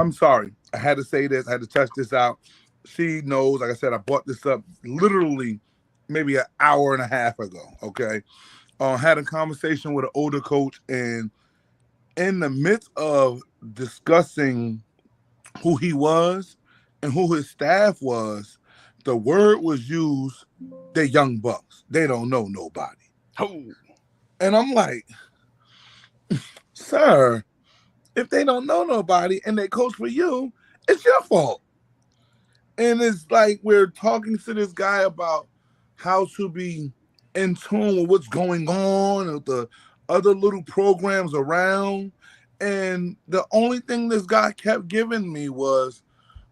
I'm sorry. I had to say this. I had to test this out. She knows. Like I said, I brought this up literally maybe an hour and a half ago. Okay. Had a conversation with an older coach, and in the midst of discussing who he was and who his staff was, the word was used, they're young bucks. They don't know nobody. Oh, And I'm like, sir, if they don't know nobody and they coach for you, it's your fault. And it's like we're talking to this guy about how to be in tune with what's going on with the other little programs around. And the only thing this guy kept giving me was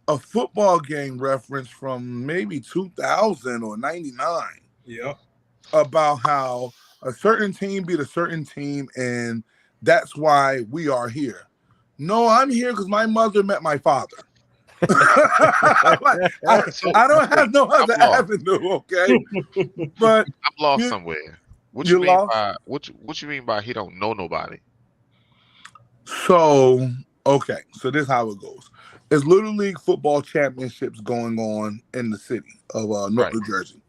a football game reference from maybe 2000 or 99 Yeah. about how a certain team beat a certain team, and that's why we are here. No, I'm here because my mother met my father. Like, I don't have no other avenue, okay? But I'm lost you, somewhere. What you you mean lost. by what you mean by he don't know nobody? So, okay, so this is how it goes. There's Little League football championships going on in the city of North Right. New Jersey.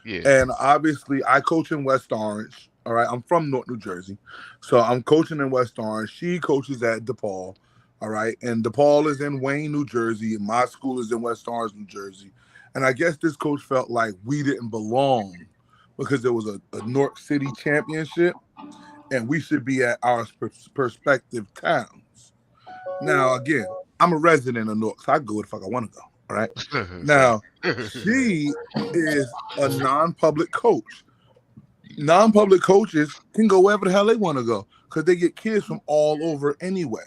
Yeah. And obviously, I coach in West Orange. All right, I'm from North New Jersey, so I'm coaching in West Orange. She coaches at DePaul. All right, and DePaul is in Wayne, New Jersey, and my school is in West Orange, New Jersey. And I guess this coach felt like we didn't belong because there was a North City championship, and we should be at our perspective towns. Now, again, I'm a resident of Newark, so I go where the fuck I want to go. All right. Now, she is a non-public coach. Non-public coaches can go wherever the hell they want to go because they get kids from all over anyway.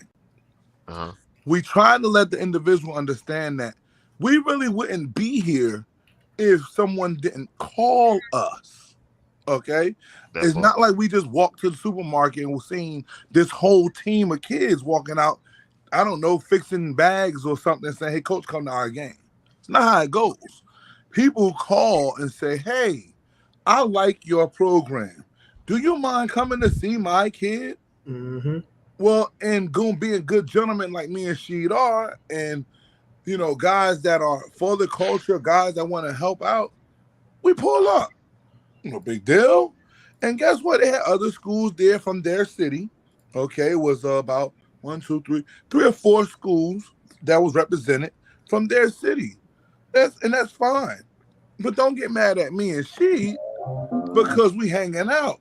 Uh-huh. We try to let the individual understand that we really wouldn't be here if someone didn't call us. Okay? That It's part. not like we just walked to the supermarket and we're seeing this whole team of kids walking out, I don't know, fixing bags or something, saying, hey, coach, come to our game. It's not how it goes. People call and say, hey, I like your program. Do you mind coming to see my kid? Mm-hmm. Well, and going being good gentlemen like me and Sheed are, and you know, guys that are for the culture, guys that want to help out, we pull up. No big deal. And guess what? They had other schools there from their city. Okay, it was about one, two, three or four schools that was represented from their city. That's fine. But don't get mad at me and she because we hanging out.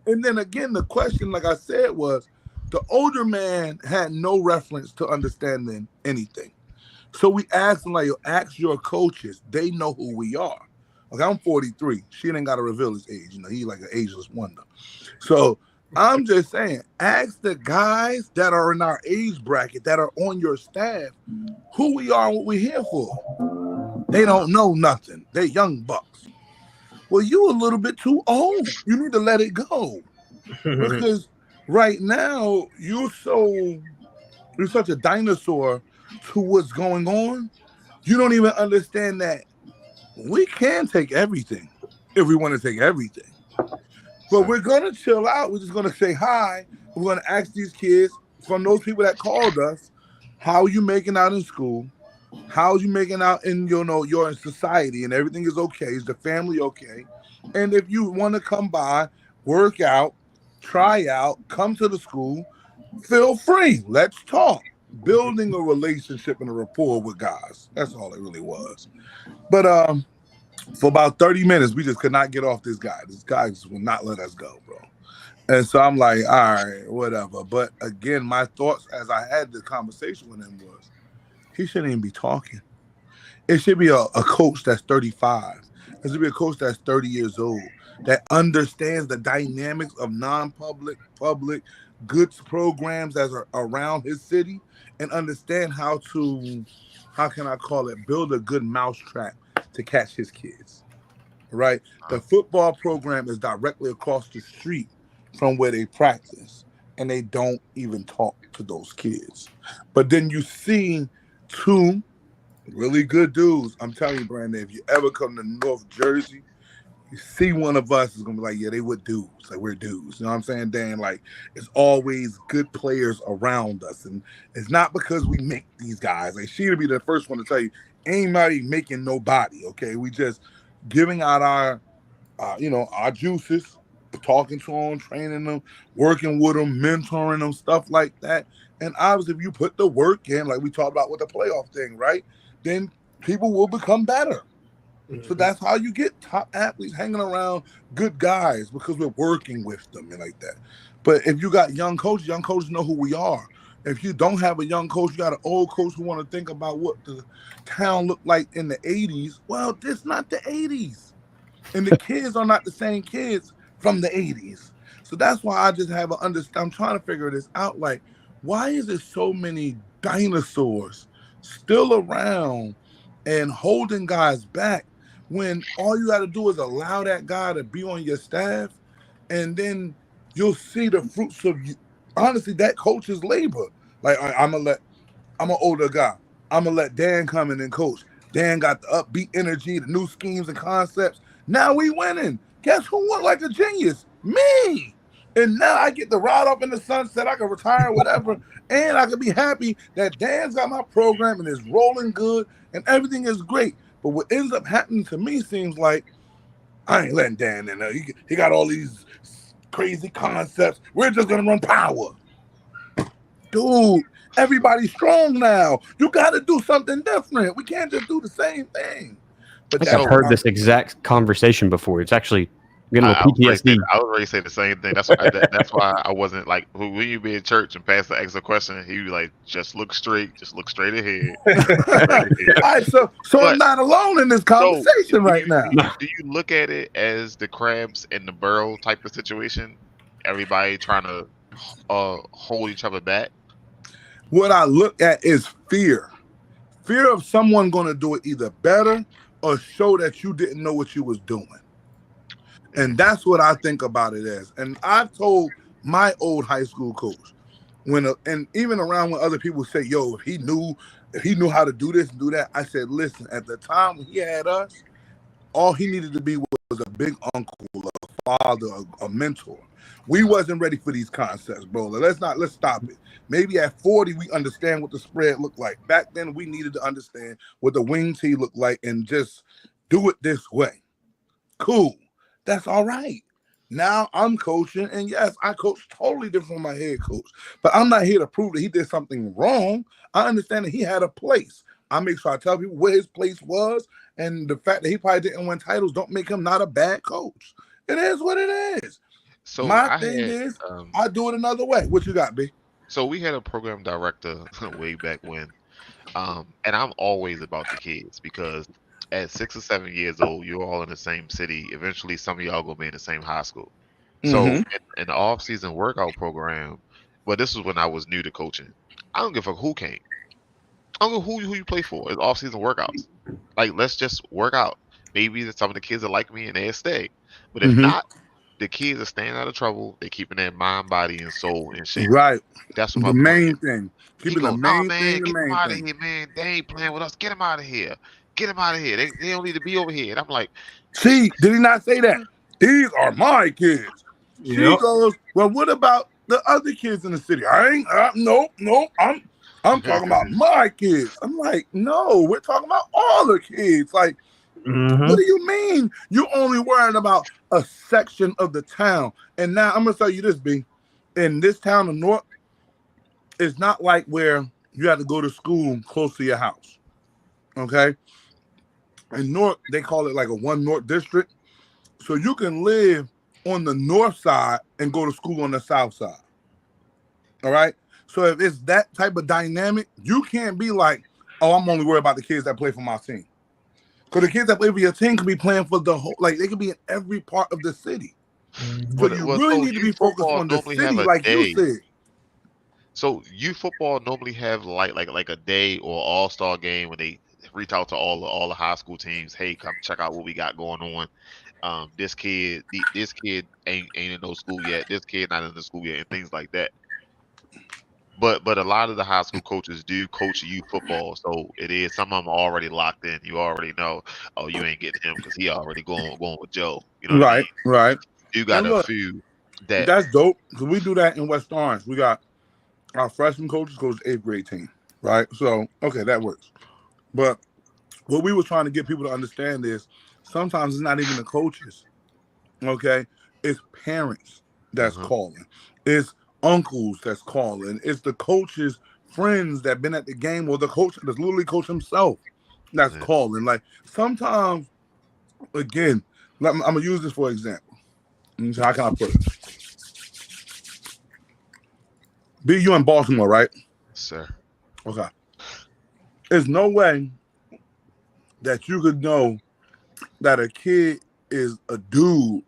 And then again, the question, like I said, was the older man had no reference to understanding anything. So we asked him, like, ask your coaches. They know who we are. Okay, I'm 43. She ain't got to reveal his age. You know, he's like an ageless wonder. So I'm just saying, ask the guys that are in our age bracket that are on your staff who we are and what we're here for. They don't know nothing. They young bucks. Well, you a little bit too old. You need to let it go. Because right now you're such a dinosaur to what's going on. You don't even understand that we can take everything if we want to take everything. But we're gonna chill out. We're just gonna say hi. We're gonna ask these kids from those people that called us, how you making out in school? How you making out in you're in society and everything is okay? Is the family okay? And if you want to come by, work out, try out, come to the school, feel free. Let's talk. Building a relationship and a rapport with guys. That's all it really was. But for about 30 minutes, we just could not get off this guy. This guy just will not let us go, bro. And so I'm like, all right, whatever. But again, my thoughts as I had the conversation with him was, he shouldn't even be talking. It should be a coach that's 35. It should be a coach that's 30 years old that understands the dynamics of non-public, public goods programs that are around his city and understand how can I call it, build a good mousetrap to catch his kids. Right? The football program is directly across the street from where they practice, and they don't even talk to those kids. But then you see two really good dudes. I'm telling you, Brandon, if you ever come to North Jersey, you see one of us is gonna be like, yeah, they were dudes. Like we're dudes. You know what I'm saying, Dan? Like it's always good players around us, and it's not because we make these guys. Like she'll be the first one to tell you, ain't nobody making nobody. Okay, we just giving out our, our juices, talking to them, training them, working with them, mentoring them, stuff like that. And obviously, if you put the work in, like we talked about with the playoff thing, right? Then people will become better. So that's how you get top athletes hanging around good guys because we're working with them and like that. But if you got young coaches know who we are. If you don't have a young coach, you got an old coach who want to think about what the town looked like in the 80s. Well, this not the 80s. And the kids are not the same kids from the 80s. So that's why I just have I'm trying to figure this out. Like, why is there so many dinosaurs still around and holding guys back when all you got to do is allow that guy to be on your staff, and then you'll see the fruits of honestly that coach's labor. Like I'm an older guy. I'm gonna let Dan come in and coach. Dan got the upbeat energy, the new schemes and concepts. Now we winning. Guess who looked like a genius? Me. And now I get to ride off in the sunset. I can retire, whatever, and I can be happy that Dan's got my program and it's rolling good and everything is great. But what ends up happening to me seems like I ain't letting Dan in there. He got all these crazy concepts. We're just gonna run power, dude. Everybody's strong now. You got to do something different. We can't just do the same thing. But I've heard this exact conversation before. It's actually getting a little PTSD. I was ready to say the same thing. That's why I wasn't like, when you be in church and pastor asks a question, he was like, just look straight ahead. All right, so I'm not alone in this conversation right now. Do you look at it as the crabs in the barrel type of situation? Everybody trying to hold each other back? What I look at is fear of someone going to do it either better or show that you didn't know what you was doing. And that's what I think about it as. And I've told my old high school coach, and even around when other people say, yo, if he knew how to do this and do that, I said, listen, at the time when he had us, all he needed to be was a big uncle, a father, a mentor. We wasn't ready for these concepts, bro. Let's stop it. Maybe at 40, we understand what the spread looked like. Back then, we needed to understand what the wing tee looked like and just do it this way. Cool. That's all right. Now I'm coaching, and yes, I coach totally different from my head coach. But I'm not here to prove that he did something wrong. I understand that he had a place. I make sure I tell people where his place was, and the fact that he probably didn't win titles don't make him not a bad coach. It is what it is. So my thing is, I do it another way. What you got, B? So we had a program director way back when, and I'm always about the kids because at 6 or 7 years old, you're all in the same city. Eventually, some of y'all gonna be in the same high school. So in the off-season workout program, well, this was when I was new to coaching. I don't give a fuck who came. I don't know who you play for. It's off-season workouts. Like, let's just work out. Maybe some of the kids are like me and they'll stay. But if not, the kids are staying out of trouble. They're keeping their mind, body, and soul in shape. Right. That's what the main thing. Keeping the main thing. Get them out of here, man. They ain't playing with us. Get them out of here. Get them out of here. They don't need to be over here. And I'm like, see, did he not say that? These are my kids. She goes, well, what about the other kids in the city? No, I'm talking about my kids. I'm like, no, we're talking about all the kids. Like, what do you mean you only worrying about a section of the town? And now I'm gonna tell you this, B. In this town of North, it's not like where you have to go to school close to your house. Okay? In North, they call it like a 1 North district. So you can live on the north side and go to school on the south side. All right? So if it's that type of dynamic, you can't be like, oh, I'm only worried about the kids that play for my team. Because the kids that play for your team could be playing for the whole, like they could be in every part of the city. So you really need to be focused on the city, like you said. So youth football normally have like a day or all-star game when they reach out to all the high school teams. Hey, come check out what we got going on. This kid ain't in no school yet. This kid not in the school yet, and things like that. But a lot of the high school coaches do coach youth football, so it is some of them are already locked in. You already know, oh, you ain't getting him because he already going with Joe. You know what I mean? Right. You got And a look, few that that's dope because we do that in West Orange. We got our freshman coaches coach 8th grade team, right? So okay, that works. But what we were trying to get people to understand is sometimes it's not even the coaches, okay? It's parents that's calling. It's uncles that's calling. It's the coach's friends that been at the game, or the coach that's literally coach himself that's calling. Like sometimes, again, I'm gonna use this for example. How can I put it? B, you in Baltimore, right? sir. Okay. There's no way that you could know that a kid is a dude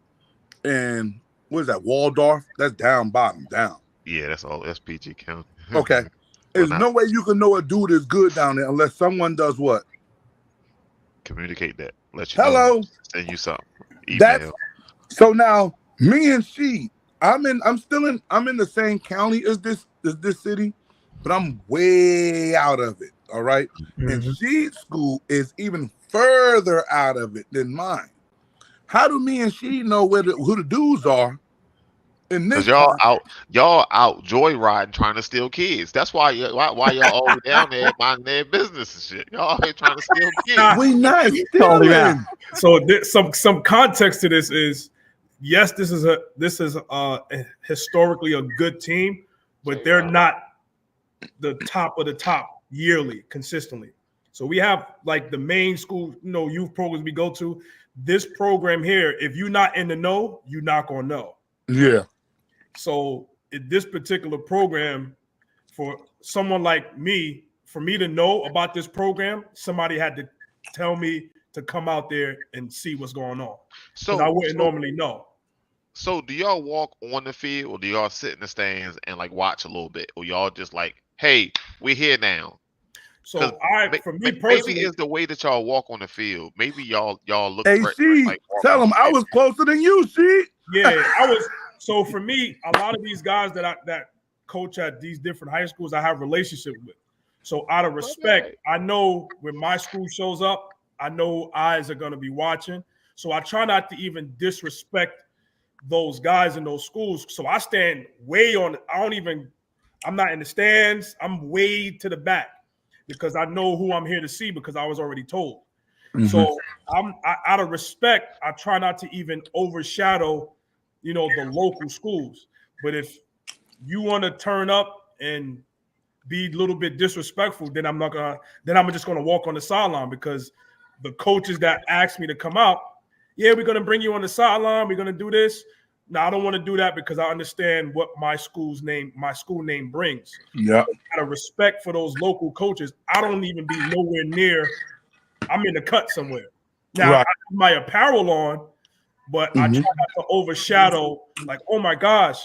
in, what is that, Waldorf? That's down bottom, down. Yeah, that's all. That's PG County. Okay. There's no way you can know a dude is good down there unless someone does what? Communicate that. Let you know. Hello. Send you something. That's Email. so now me and she, I'm in the same county as this city, but I'm way out of it. All right. And Sheed's school is even further out of it than mine. How do me and she know who the dudes are? Because y'all out joyriding trying to steal kids. That's why y'all always down there minding their business and shit. Y'all here trying to steal kids. We not stealing. So some context to this is, yes, this is historically a good team, but they're not the top of the top yearly consistently. So we have like the main school, youth programs we go to. This program here, if you're not in the know, you're not gonna know. Yeah. So in this particular program, for someone like me, for me to know about this program, somebody had to tell me to come out there and see what's going on. So I wouldn't normally know. So do y'all walk on the field, or do y'all sit in the stands and like watch a little bit, or y'all just like, hey, we're here now? So for me personally, maybe it's the way that y'all walk on the field. Maybe y'all look. Hey, tell them I was closer than you, she. Yeah, I was. So for me, a lot of these guys that coach at these different high schools, I have relationship with. So out of respect, I know when my school shows up, I know eyes are going to be watching. So I try not to even disrespect those guys in those schools. So I stand way on. I'm not in the stands. I'm way to the back because I know who I'm here to see because I was already told. So out of respect, I try not to even overshadow the local schools. But if you want to turn up and be a little bit disrespectful, then I'm just gonna walk on the sideline because the coaches that asked me to come out, yeah, we're gonna bring you on the sideline, we're gonna do this. No, I don't want to do that because I understand what my school name brings. Yeah. Out of respect for those local coaches, I don't even be nowhere near. I'm in the cut somewhere. Now I have my apparel on, but I try not to overshadow, like, oh my gosh,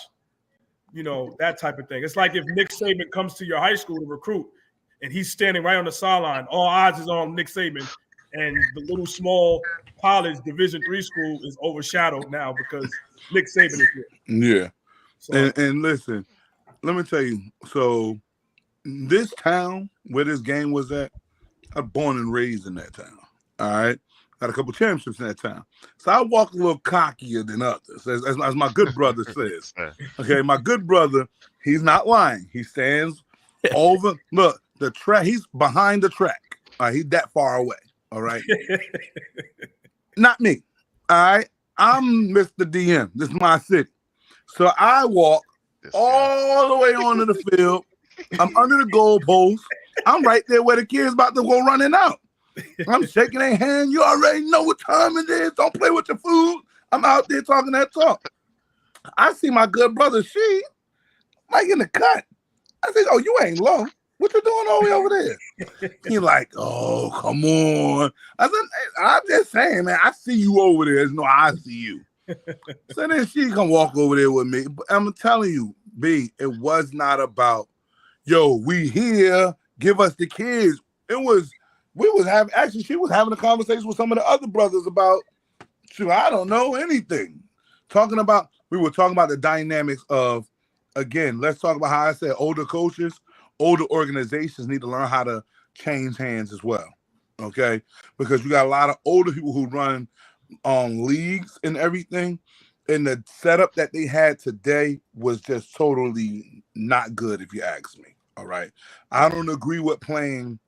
that type of thing. It's like if Nick Saban comes to your high school to recruit and he's standing right on the sideline, all eyes is on Nick Saban, and the little small college Division III school is overshadowed now because Nick Saban is here. Yeah. So, and listen, let me tell you, so this town where this game was at, I'm born and raised in that town. All right. Got a couple championships in that town. So I walk a little cockier than others, as my good brother says. Okay, my good brother, he's not lying. He stands over, look, the track, he's behind the track. All right, he's that far away. All right. Not me. All right. I'm Mr. DM. This is my city. So I walk all the way onto the field. I'm under the goalpost. I'm right there where the kid's about to go running out. I'm shaking their hand. You already know what time it is. Don't play with your food. I'm out there talking that talk. I see my good brother, she, like in the cut. I said, oh, you ain't low. What you doing all the way over there? He like, oh, come on. I said, hey, I'm just saying, man, I see you over there. No, I see you. So then she can walk over there with me. But I'm telling you, B, it was not about, yo, we here, give us the kids. She was having a conversation with some of the other brothers about, I don't know anything. We were talking about the dynamics of again, let's talk about how I said older coaches, older organizations need to learn how to change hands as well. Okay, because you got a lot of older people who run leagues and everything, and the setup that they had today was just totally not good, if you ask me. All right, I don't agree with playing,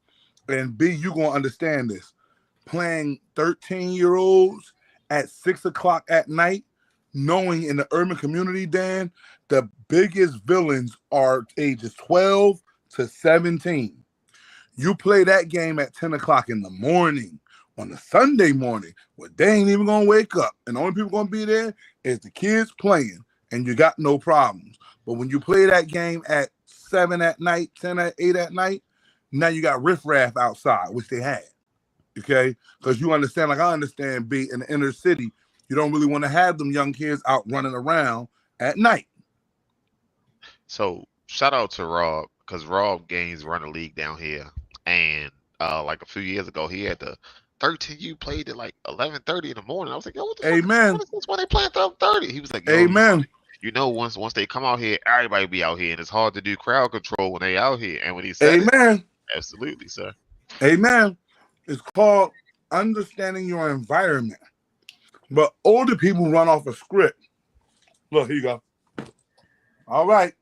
and B, you gonna understand this, playing 13-year-olds at 6 o'clock at night, knowing in the urban community, Dan, the biggest villains are ages 12 to 17. You play that game at 10 o'clock in the morning on a Sunday morning where they ain't even going to wake up. And the only people going to be there is the kids playing, and you got no problems. But when you play that game at 7 at night, 10 at 8 at night, now you got riffraff outside, which they had. Okay? Because you understand, like I understand, B, in the inner city, you don't really want to have them young kids out running around at night. So shout out to Rob, because Rob Gaines run a league down here. And like a few years ago, he had the 13U played at like 11:30 in the morning. I was like, yo, what the Amen. fuck is this when they play at 12:30? He was like, yo, Amen. You know, once they come out here, everybody be out here, and it's hard to do crowd control when they out here. And when he said Amen. Absolutely, sir. Amen. It's called understanding your environment. But older people run off a script. Look, here you go. All right.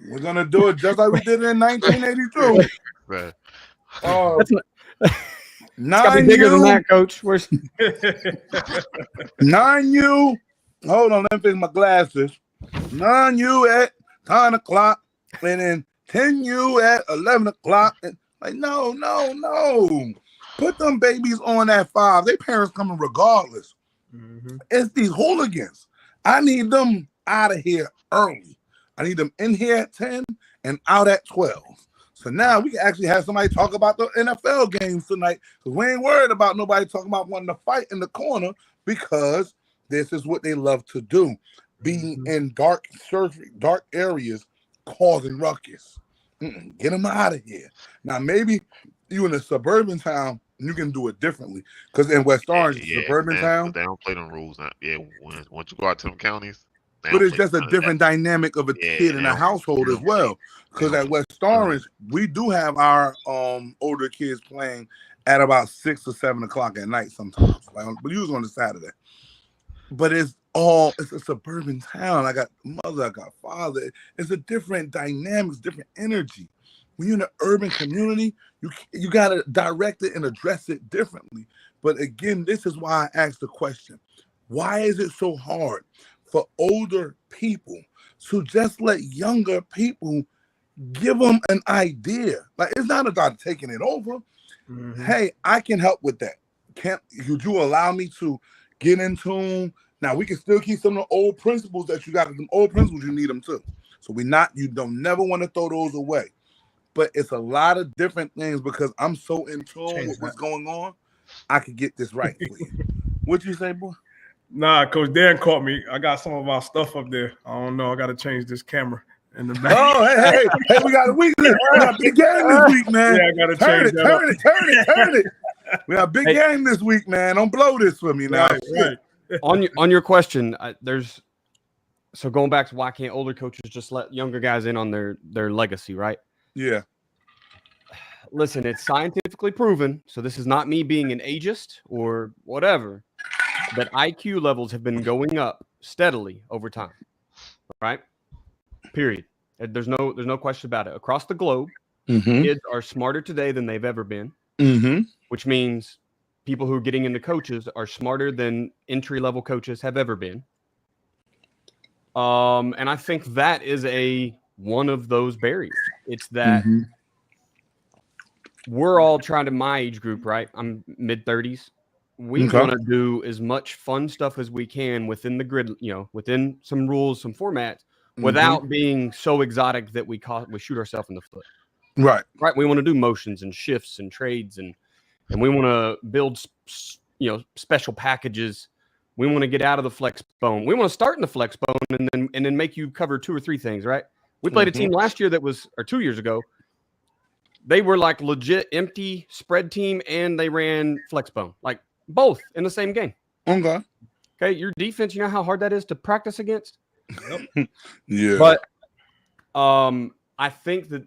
We're going to do it just like we did in 1982. Right. That's not, it's gotta be bigger than that, Coach. Where's 9U. Hold on, let me fix my glasses. 9U at 10 o'clock, and then 10U at 11 o'clock. And like, no. Put them babies on at 5. Their parents coming regardless. Mm-hmm. It's these hooligans. I need them out of here early. I need them in here at 10 and out at 12. So now we can actually have somebody talk about the NFL games tonight, because we ain't worried about nobody talking about wanting to fight in the corner, because this is what they love to do, being in dark areas causing ruckus. Get them out of here. Now, maybe you in a suburban town, you can do it differently, because in West Orange, suburban town, they don't play them rules. Once you go out to them counties, but it's just a different dynamic of a kid in a household as well. Because at West Orange, we do have our older kids playing at about 6 or 7 o'clock at night sometimes. But usually on a Saturday. But it's a suburban town. I got mother, I got father. It's a different dynamics, different energy. When you're in an urban community, you got to direct it and address it differently. But again, this is why I asked the question. Why is it so hard for older people to just let younger people give them an idea? Like, it's not about taking it over. Mm-hmm. Hey, I can help with that. Could you allow me to get in tune? Now, we can still keep some of the old principles that you got. Them old principles, you need them too. So you don't never want to throw those away. But it's a lot of different things, because I'm so in tune with what's going on. I could get this right for you. What'd you say, boy? Nah, Coach Dan caught me. I got some of our stuff up there. I don't know. I got to change this camera in the back. Oh, hey, we got a big game this week, man. Yeah, I got to change that. Turn it. We got a big game this week, man. Don't blow this for me now. Right. On your question, so going back to why can't older coaches just let younger guys in on their legacy, right? Yeah. Listen, it's scientifically proven, so this is not me being an ageist or whatever, that IQ levels have been going up steadily over time, right? Period. There's no question about it. Across the globe, kids are smarter today than they've ever been, which means people who are getting into coaches are smarter than entry-level coaches have ever been. And I think that is one of those barriers. It's that we're all trying to, my age group, right? I'm mid-30s. We want to do as much fun stuff as we can within the grid, within some rules, some formats, without being so exotic that we shoot ourselves in the foot. Right. We want to do motions and shifts and trades, and we want to build, special packages. We want to get out of the flex bone. We want to start in the flex bone and then make you cover 2 or 3 things, right? We played a team last year or 2 years ago. They were like legit empty spread team, and they ran flex bone, like both in the same game. Okay. Your defense, you know how hard that is to practice against? Yeah. But I think that,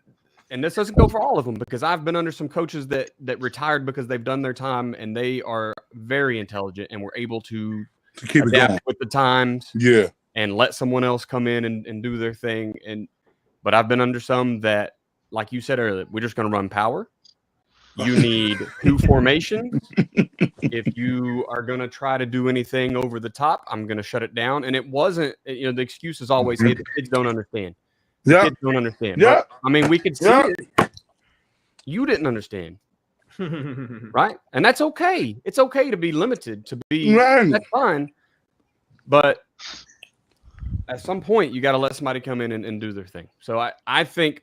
and this doesn't go for all of them, because I've been under some coaches that retired because they've done their time and they are very intelligent and were able to keep it adapt going with the times. Yeah. And let someone else come in and do their thing. But I've been under some that, like you said earlier, we're just going to run power. You need 2 formations. If you are going to try to do anything over the top, I'm going to shut it down. And it wasn't, the excuse is always, hey, the kids don't understand. The kids don't understand. Yeah. But, I mean, we could see it. You didn't understand. Right? And that's okay. It's okay to be limited, to be, that's fine. But at some point, you got to let somebody come in and do their thing. So I think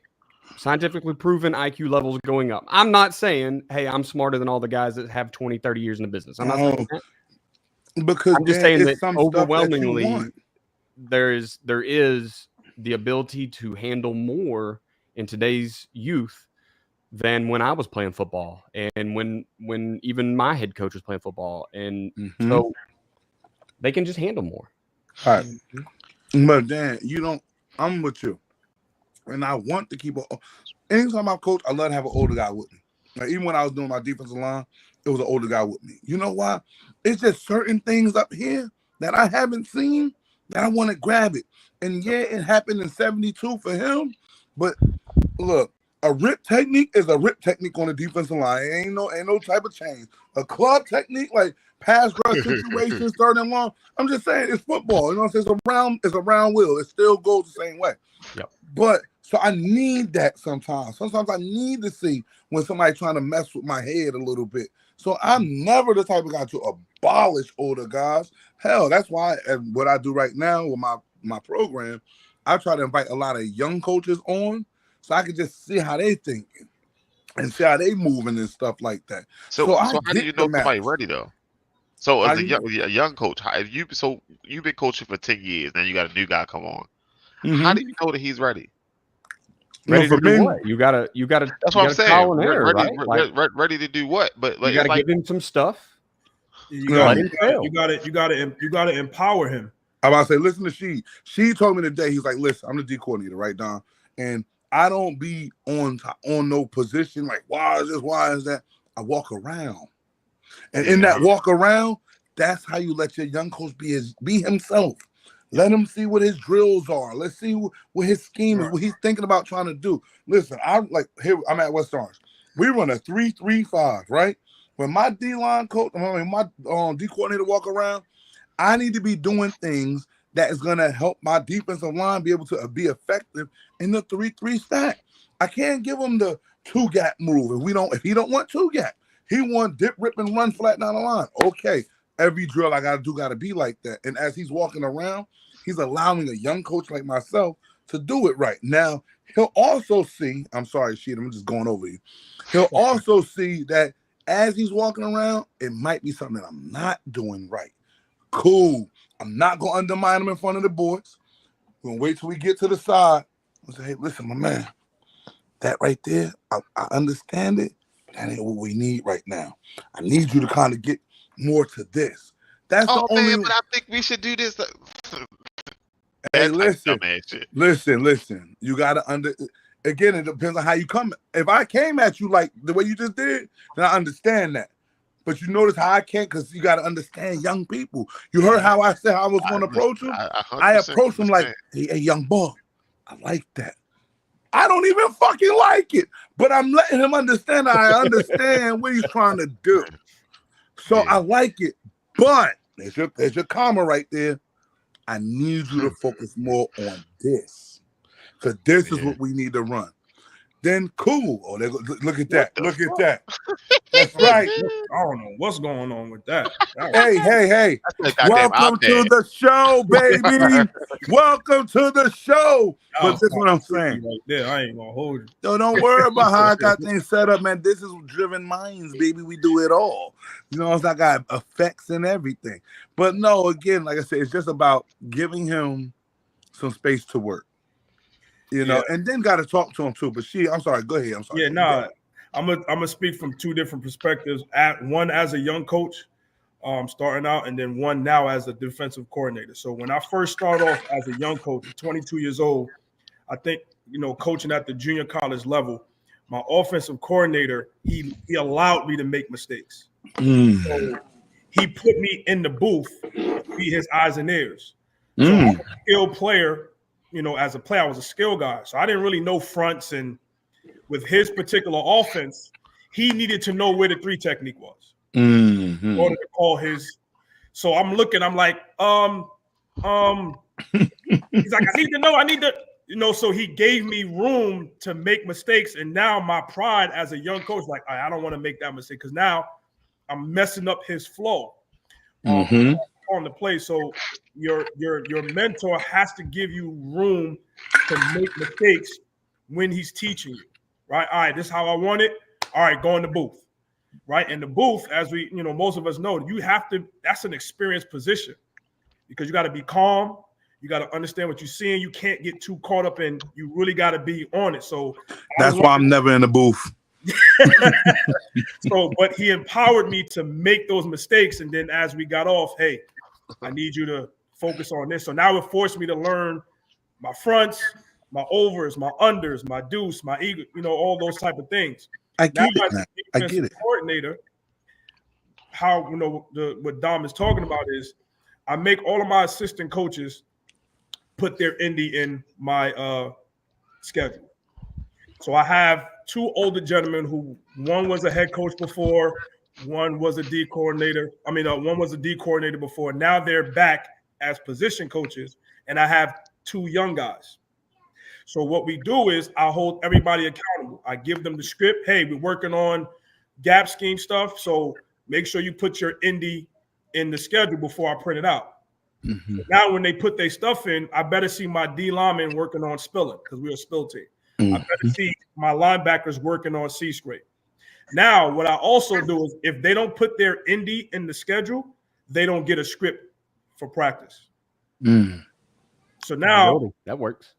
scientifically proven IQ levels going up. I'm not saying, hey, I'm smarter than all the guys that have 20, 30 years in the business. I'm not saying that. Because I'm just saying that overwhelmingly, there is the ability to handle more in today's youth than when I was playing football and when even my head coach was playing football. And so they can just handle more. All right. But Dan, I'm with you. And I want to keep anytime I coach, I love to have an older guy with me. Like, even when I was doing my defensive line, it was an older guy with me. You know why? It's just certain things up here that I haven't seen that I want to grab it. And yeah, it happened in 72 for him. But look, a rip technique is a rip technique on the defensive line. It ain't no type of change. A club technique, like pass rush situations, third and long. I'm just saying it's football. You know what I'm saying? It's a round wheel. It still goes the same way. Yep. But so I need that sometimes. Sometimes I need to see when somebody's trying to mess with my head a little bit. So I'm never the type of guy to abolish older guys. Hell, that's why what I do right now with my program, I try to invite a lot of young coaches on so I can just see how they thinking and see how they moving and stuff like that. So how do you know somebody ready though? So as a young coach, you've been coaching for 10 years, now you got a new guy come on. How do you know that he's ready? Ready to do what? You gotta. That's what I'm saying. Ready to do what? But you gotta give him some stuff. You gotta empower him. I'm about to say, listen to she. She told me today. He's like, listen, I'm the D coordinator, right, Don? And I don't be on no position like, why is this? Why is that? I walk around, and in that walk around, that's how you let your young coach be himself. Let him see what his drills are. Let's see what his scheme is, what he's thinking about trying to do. Listen, I'm at West Orange. We run a 3-3-5, right? When my D-line coach, my D coordinator walk around, I need to be doing things that is going to help my defensive line be able to be effective in the 3-3 stack. I can't give him the 2-gap move if he don't want 2-gap. He want dip, rip, and run flat down the line. Okay, every drill I got to be like that. And as he's walking around, he's allowing a young coach like myself to do it right. Now, he'll also see, I'm sorry, Sheet, I'm just going over you. He'll also see that as he's walking around, it might be something that I'm not doing right. Cool. I'm not going to undermine him in front of the boys. We're going to wait till we get to the side. I'll say, hey, listen, my man, that right there, I understand it, but that ain't what we need right now. I need you to kind of get more to this. That's the only. Man, but I think we should do this. Hey, listen. You gotta again, it depends on how you come. If I came at you like the way you just did, then I understand that. But you notice how I can't, because you gotta understand young people. You heard how I said I was gonna approach him? I approached him like, hey, young boy, I like that. I don't even fucking like it, but I'm letting him understand that I understand what he's trying to do. So I like it, but there's your comma right there. I need you to focus more on this, because this is what we need to run. Then cool. Oh, look at that. Look at that. That's right. I don't know what's going on with that. Hey. Welcome to the show, baby. Welcome to the show. But this is what I'm saying. Right there, I ain't gonna hold it. No, don't worry about how I got things set up, man. This is driven minds, baby. We do it all. You know, I got effects and everything. But no, again, like I said, it's just about giving him some space to work. You know, and then got to talk to him too. But I'm sorry. Go ahead. I'm sorry. I'm gonna speak from two different perspectives. One, as a young coach, starting out, and then one now as a defensive coordinator. So when I first started off as a young coach, 22 years old, I think, coaching at the junior college level, my offensive coordinator, he allowed me to make mistakes. So he put me in the booth to be his eyes and ears. So I'm a skilled player, as a player, I was a skill guy. So I didn't really know fronts. And with his particular offense, he needed to know where the 3 technique was in order to call his. So I'm like, he's like, I need to, so he gave me room to make mistakes. And now my pride as a young coach, like, I don't want to make that mistake because now I'm messing up his flow on the play. So your mentor has to give you room to make mistakes when he's teaching you, right? All right, this is how I want it. All right, go in the booth, right? In the booth, as we, most of us know, that's an experienced position because you got to be calm. You got to understand what you're seeing. You can't get too caught up in, you really got to be on it. So that's why I'm never in the booth. But he empowered me to make those mistakes. And then as we got off, hey, I need you to focus on this. So now it forced me to learn my fronts, my overs, my unders, my deuce, my ego, all those type of things. I get it. Coordinator, how, what Dom is talking about is I make all of my assistant coaches put their indie in my schedule. So I have 2 older gentlemen who one was a head coach before, one was a D coordinator. One was a D coordinator before. Now they're back as position coaches, and I have 2 young guys. So what we do is I hold everybody accountable. I give them the script. Hey, we're working on gap scheme stuff. So make sure you put your indie in the schedule before I print it out. So now when they put their stuff in, I better see my D lineman working on spilling because we're a spill team. I better see my linebackers working on C scrape. Now, what I also do is if they don't put their indie in the schedule, they don't get a script for practice. So now that works.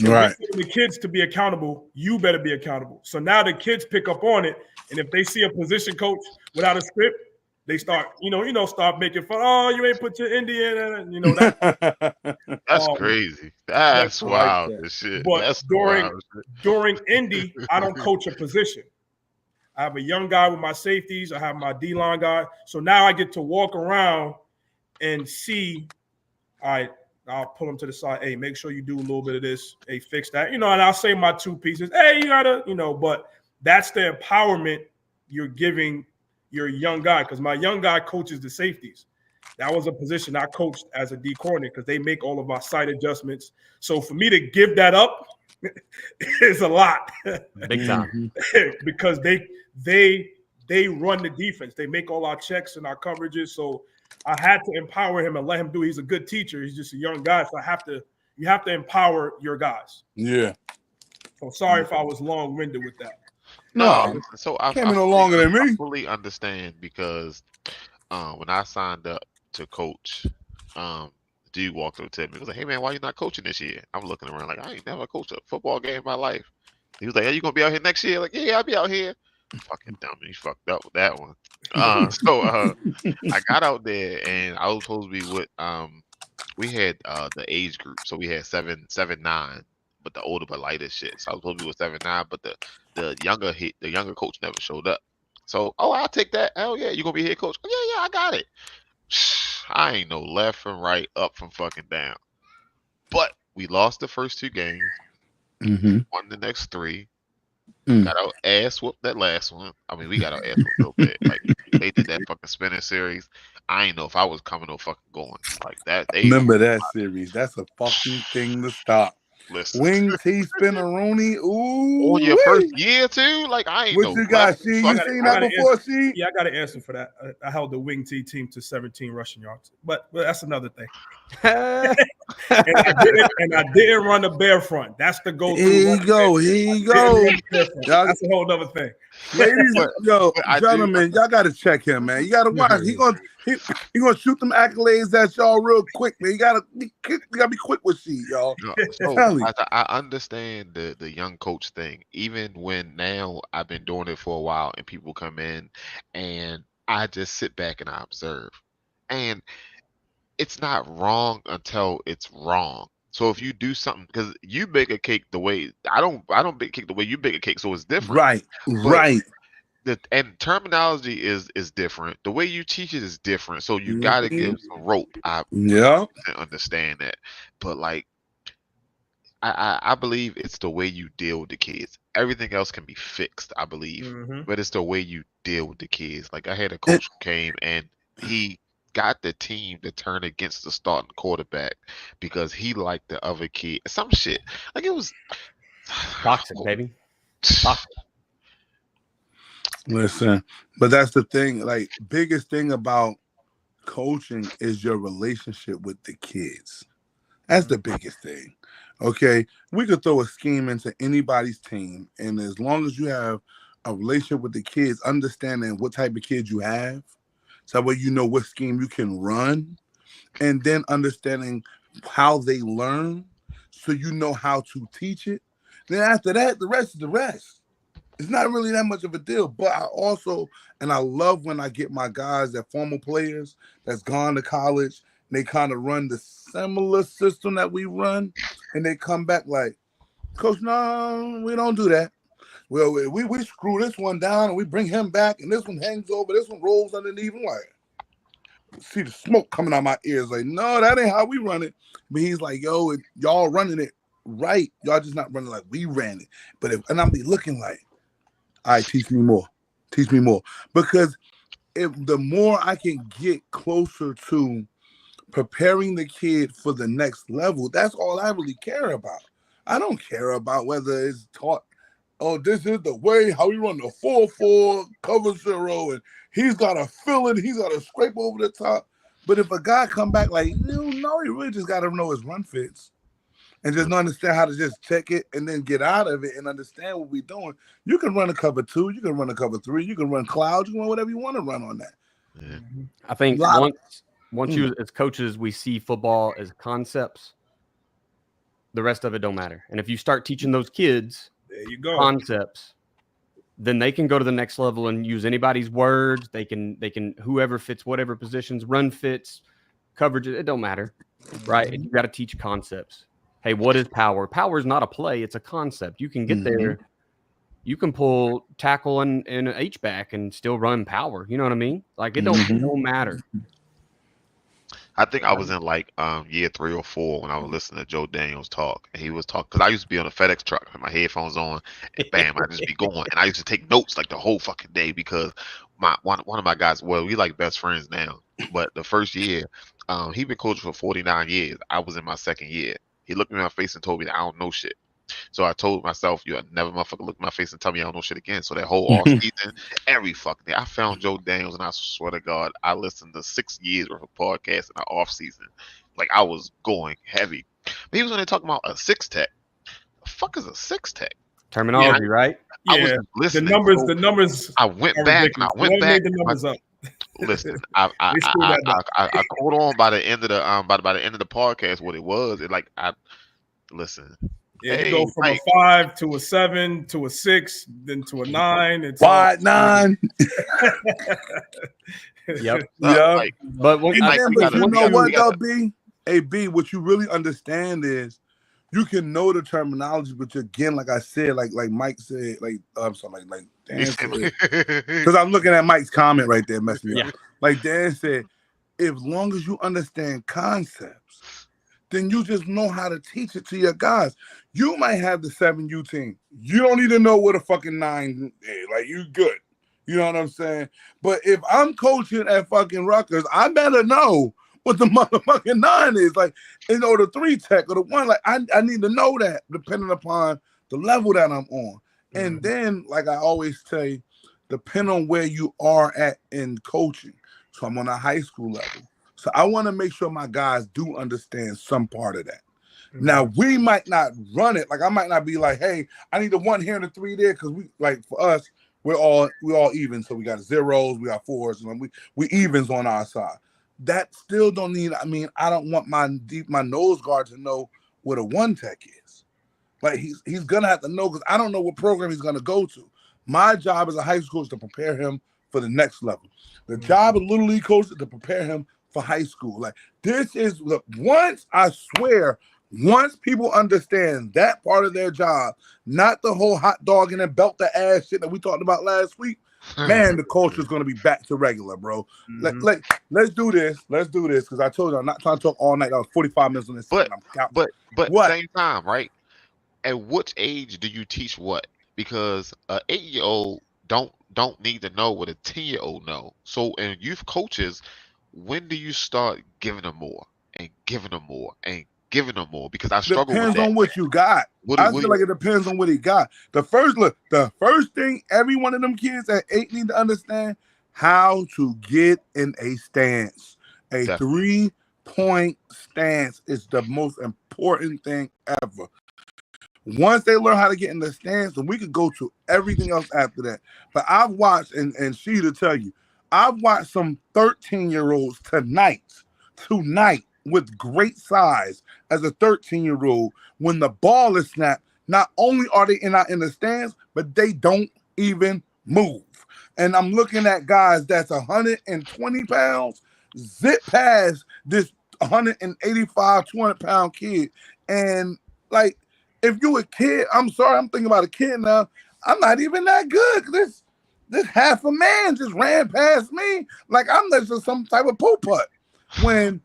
Right. The kids to be accountable, you better be accountable. So now the kids pick up on it, and if they see a position coach without a script, they start, start making fun. Oh, you ain't put your Indian in, That's crazy. That's wild. Like shit. But that's during Indy, I don't coach a position. I have a young guy with my safeties. I have my D-line guy. So now I get to walk around and see, all right, I'll pull them to the side. Hey, make sure you do a little bit of this. Hey, fix that. And I'll say my 2 pieces. Hey, you gotta, but that's the empowerment you're giving your young guy, because my young guy coaches the safeties. That was a position I coached as a D coordinator because they make all of my sight adjustments. So for me to give that up is a lot. Big time. Because they run the defense. They make all our checks and our coverages. So I had to empower him and let him do it. He's a good teacher. He's just a young guy. So you have to empower your guys. Yeah. So sorry if I was long-winded with that. No, so I can't be no longer than me. I fully understand because when I signed up to coach, dude walked up to me. He was like, "Hey man, why you not coaching this year?" I'm looking around like I ain't never coached a football game in my life. He was like, "Hey, you gonna be out here next year?" Like, "Yeah, I'll be out here." Fucking dummy, you fucked up with that one. So I got out there and I was supposed to be with we had the age group, so we had 7, 9, but the older but lighter shit. So I was supposed to be with 7, 9, but the younger coach never showed up. So I'll take that. Hell yeah, you gonna be here, coach? Oh, yeah, I got it. I ain't no left from right, up from fucking down. But we lost the first 2 games, won the next 3. Got our ass whooped that last one. I mean, we got our ass whooped a little bit. Like they did that fucking spinning series. I ain't know if I was coming or fucking going like that. Remember that series? That's a fucking thing to stop. Listen. Wing T Spinneroonie. Ooh. On your first year too? Like I ain't what know. You got, she? You seen that before, she? Yeah, I got an answer for that. I held the Wing T team to 17 rushing yards, but that's another thing. and I didn't run the bear front. That's the go-to. Here you go. That's a whole other thing. Ladies, gentlemen, y'all got to check him, man. You got to watch. He gonna shoot them accolades at y'all real quick, man. You gotta be quick with she, y'all. So, I understand the young coach thing. Even when now I've been doing it for a while, and people come in, and I just sit back and I observe. And it's not wrong until it's wrong. So if you do something, because you bake a cake the way I don't bake a cake the way you bake a cake, so it's different. Right, right. And terminology is different. The way you teach it is different. So you got to give some rope. I understand that, but like I believe it's the way you deal with the kids. Everything else can be fixed, I believe, but it's the way you deal with the kids. Like I had a coach who came and he got the team to turn against the starting quarterback because he liked the other kid. Some shit. Like it was toxic, baby. Toxic. Listen, but that's the thing. Like, biggest thing about coaching is your relationship with the kids. That's the biggest thing. Okay, we could throw a scheme into anybody's team, and as long as you have a relationship with the kids, understanding what type of kids you have, so that way you know what scheme you can run, and then understanding how they learn, so you know how to teach it. Then after that, the rest is the rest. It's not really that much of a deal. But I also, and I love when I get my guys that former players that's gone to college, and they kind of run the similar system that we run, and they come back like, Coach, no, we don't do that. Well, we screw this one down and we bring him back, and this one hangs over, this one rolls underneath. I'm like, see the smoke coming out my ears. Like, no, that ain't how we run it. But he's like, yo, y'all running it right. Y'all just not running like we ran it. But and I'll be looking like, all right, teach me more. Teach me more. Because if the more I can get closer to preparing the kid for the next level, that's all I really care about. I don't care about whether it's taught, oh, this is the way how we run the 4-4 cover 0, and he's got to fill it, he's got to scrape over the top. But if a guy come back like, no, you really just got to know his run fits and just understand how to just check it and then get out of it and understand what we're doing. You can run a cover 2, you can run a cover 3, you can run clouds, you can run whatever you want to run on that. Yeah. I think once you as coaches, we see football as concepts, the rest of it don't matter. And if you start teaching those kids there you go concepts, then they can go to the next level and use anybody's words. They can whoever fits whatever positions, run fits, coverage, it don't matter. Right? You got to teach concepts. Hey, what is power? Power is not a play, it's a concept. You can get there. You can pull tackle and an H-back and still run power. You know what I mean? Like it don't matter. I think I was in like year 3 or 4 when I was listening to Joe Daniels talk, and he was talking because I used to be on a FedEx truck with my headphones on, and bam, I just be going, and I used to take notes like the whole fucking day because one of my guys, well, we like best friends now, but the first year, he been coaching for 49 years. I was in my second year. He looked me in my face and told me that I don't know shit. So I told myself, you never motherfucker look in my face and tell me I don't know shit again. So that whole off season, every fucking day, I found Joe Daniels, and I swear to God, I listened to 6 years worth of podcasts in the off season. Like I was going heavy. But he was only talking about a 6-tech. The fuck is a 6-tech? Terminology, right? I was listening. The numbers. I went back and I went back. The numbers up. Listen, I caught on by the end of the by the end of the podcast what it was. It like listen. Yeah, you go from a 5 to a 7 to a 6, then to a 9. It's 5, 9. Yep. Like, but you know what though, B? Hey, B, what you really understand is you can know the terminology, but again, like I said, like Mike said, I'm sorry, like Dan said, because I'm looking at Mike's comment right there, messing me up. Like Dan said, as long as you understand concepts, then you just know how to teach it to your guys. You might have the 7U team. You don't need to know what a fucking 9 is. Like, you good. You know what I'm saying? But if I'm coaching at fucking Rutgers, I better know what the motherfucking 9 is. Like, or the 3-tech or the 1. Like, I need to know that depending upon the level that I'm on. And then, like I always say, depend on where you are at in coaching. So I'm on a high school level. So I want to make sure my guys do understand some part of that. Now, we might not run it. Like, I might not be like, hey, I need a 1 here and a 3 there, because we, like, for us, we're all even. So we got zeros, we got 4s, and we evens on our side. That still don't need, I mean, I don't want my nose guard to know what a 1-tech is. Like, he's gonna have to know, because I don't know what program he's gonna go to. My job as a high school is to prepare him for the next level. The job of Little League coach is to prepare him for high school. Like this is look. Once people understand that part of their job, not the whole hot dog and then belt the ass shit that we talked about last week. Man, the culture is going to be back to regular, bro. Let's do this. Let's do this because I told you I'm not trying to talk all night. I was 45 minutes on this. But what? Same time, right? At what age do you teach what? Because an 8-year-old don't need to know what a 10-year-old know. So in youth coaches, when do you start giving them more and giving them more and giving them more? Because I struggle depends with that. on what you got. I feel like it depends on what he got. The first thing every one of them kids at 8 need to understand how to get in a stance. A Definitely. 3-point stance is the most important thing ever. Once they learn how to get in the stance, then we could go to everything else after that. But I've watched, and she to tell you, I've watched some 13-year-olds tonight with great size as a 13-year-old. When the ball is snapped, not only are they not in the stands, but they don't even move. And I'm looking at guys that's 120 pounds, zip past this 185, 200-pound kid. And like, if you a kid, I'm sorry, I'm thinking about a kid now. I'm not even that good. This half a man just ran past me like I'm just some type of poo putt. When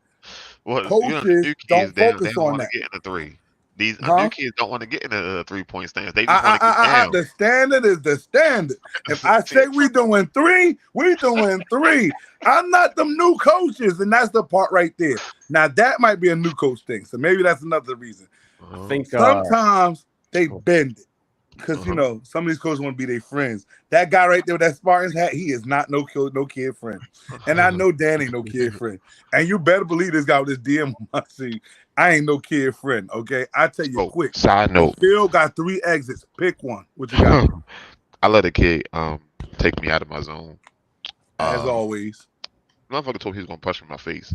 coaches don't focus on that. Get in the three. These new kids don't want to get in the 3-point stance. They just want to get down. The standard is the standard. If I say we doing 3, we doing 3. I'm not them new coaches, and that's the part right there. Now that might be a new coach thing, so maybe that's another reason. I think sometimes they bend it because you know some of these coaches want to be their friends. That guy right there with that Spartans hat, he is not no kid friend, and I know Dan ain't no kid friend. And you better believe this guy with this DM on my seat, I ain't no kid friend. Okay, I tell you quick. Side note: Phil got 3 exits. Pick one. What you got? I let a kid take me out of my zone. As always, motherfucker told me he was gonna punch me in my face.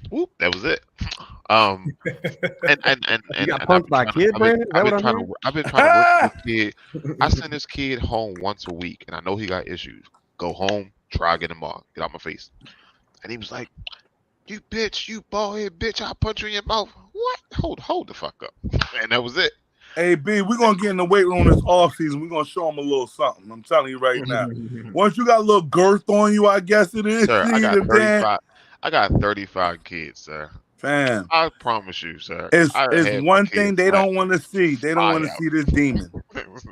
Whoop, that was it. And you got punked by a kid, Brandon? I've been trying to work with this kid. I send this kid home once a week, and I know he got issues. Go home, try get him off, get out my face. And he was like, "You bitch, you bald head bitch! I'll punch you in your mouth." What? Hold the fuck up. And that was it. Hey B, we're gonna get in the weight room this off season. We're gonna show him a little something. I'm telling you right now. Once you got a little girth on you, I guess it is. Sir, I got 35 kids, sir. Fam, I promise you, sir. It's one thing they don't want to see. They don't want to see this demon.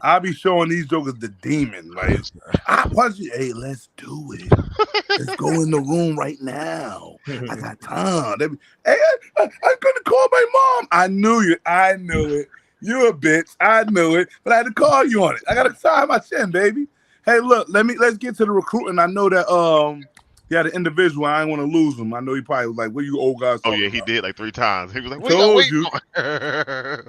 I be showing these jokers the demon. Like, I punch you. Hey, let's do it. Let's go in the room right now. I got time. Hey, I'm gonna call my mom. I knew it. You a bitch. I knew it, but I had to call you on it. I gotta sign my chin, baby. Hey, look, let's get to the recruiting. I know that he had an individual. I didn't want to lose him. I know he probably was like, "What you old guys?" Oh yeah, he did like 3 times. He was like, "What told you?"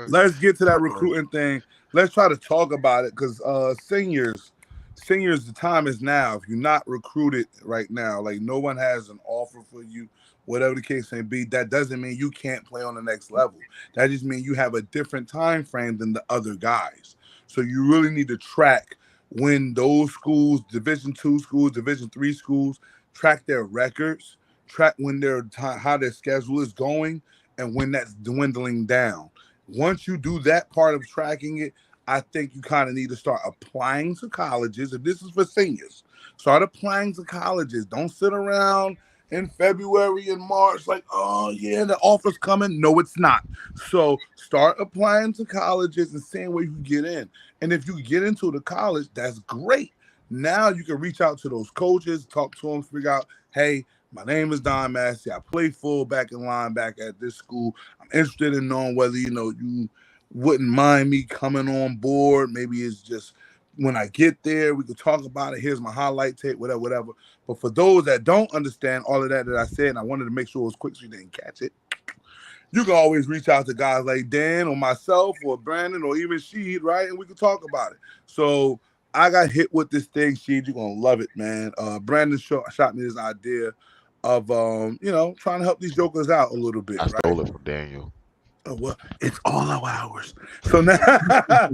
Let's get to that recruiting thing. Let's try to talk about it because seniors, the time is now. If you're not recruited right now, like no one has an offer for you, whatever the case may be, that doesn't mean you can't play on the next level. That just means you have a different time frame than the other guys. So you really need to track when those schools, Division II schools, Division III schools, track their records, track when how their schedule is going, and when that's dwindling down. Once you do that part of tracking it, I think you kind of need to start applying to colleges. If this is for seniors, start applying to colleges. Don't sit around in February and March like, oh yeah, the offer's coming. No, it's not. So start applying to colleges and seeing where you can get in. And if you get into the college, that's great. Now you can reach out to those coaches, talk to them, figure out, hey, my name is Don Massey. I play fullback and linebacker at this school. I'm interested in knowing whether, you wouldn't mind me coming on board. Maybe it's just when I get there, we could talk about it. Here's my highlight tape, whatever. But for those that don't understand all of that I said, and I wanted to make sure it was quick so you didn't catch it, you can always reach out to guys like Dan or myself or Brandon or even Sheed, right? And we can talk about it. So I got hit with this thing, Sheed. You're going to love it, man. Brandon shot me this idea of, trying to help these jokers out a little bit. I stole it from Daniel. Oh, well, it's all of ours. So now,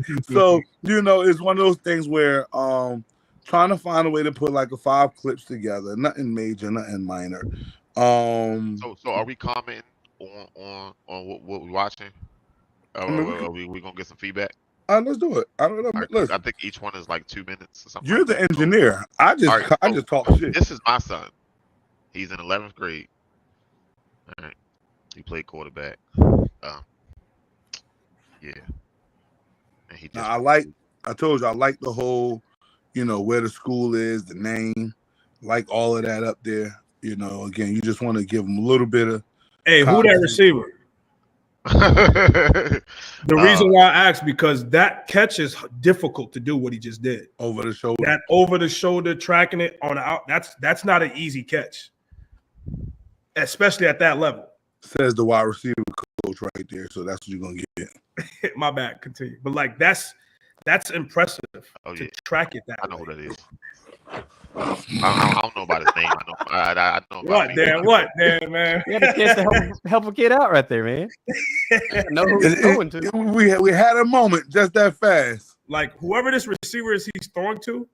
it's one of those things where trying to find a way to put like 5 clips together, nothing major, nothing minor. So are we commenting on what we're watching? I mean, Are we gonna get some feedback? let's do it. I don't know. All right, Listen, I think each one is like 2 minutes or something. you're like the that. engineer. I just All right, I so just talk shit. This is my son. He's in 11th grade. All right, he played quarterback. Yeah, and he just. Now, I told you I like the whole, where the school is, the name, like all of that up there. Again, you just want to give them a little bit of. Hey, who that receiver? The reason why I asked, because that catch is difficult to do what he just did. Over the shoulder. That over the shoulder, tracking it on the out, that's not an easy catch. Especially at that level. Says the wide receiver coach right there. So that's what you're gonna get. My bad, continue. But like that's impressive to track it that I know way. who that is. I don't know about his name. I know about What, Dan, man? You had a chance to help a kid out right there, man. Know who he's going to. We had a moment just that fast. Like whoever this receiver is he's throwing to,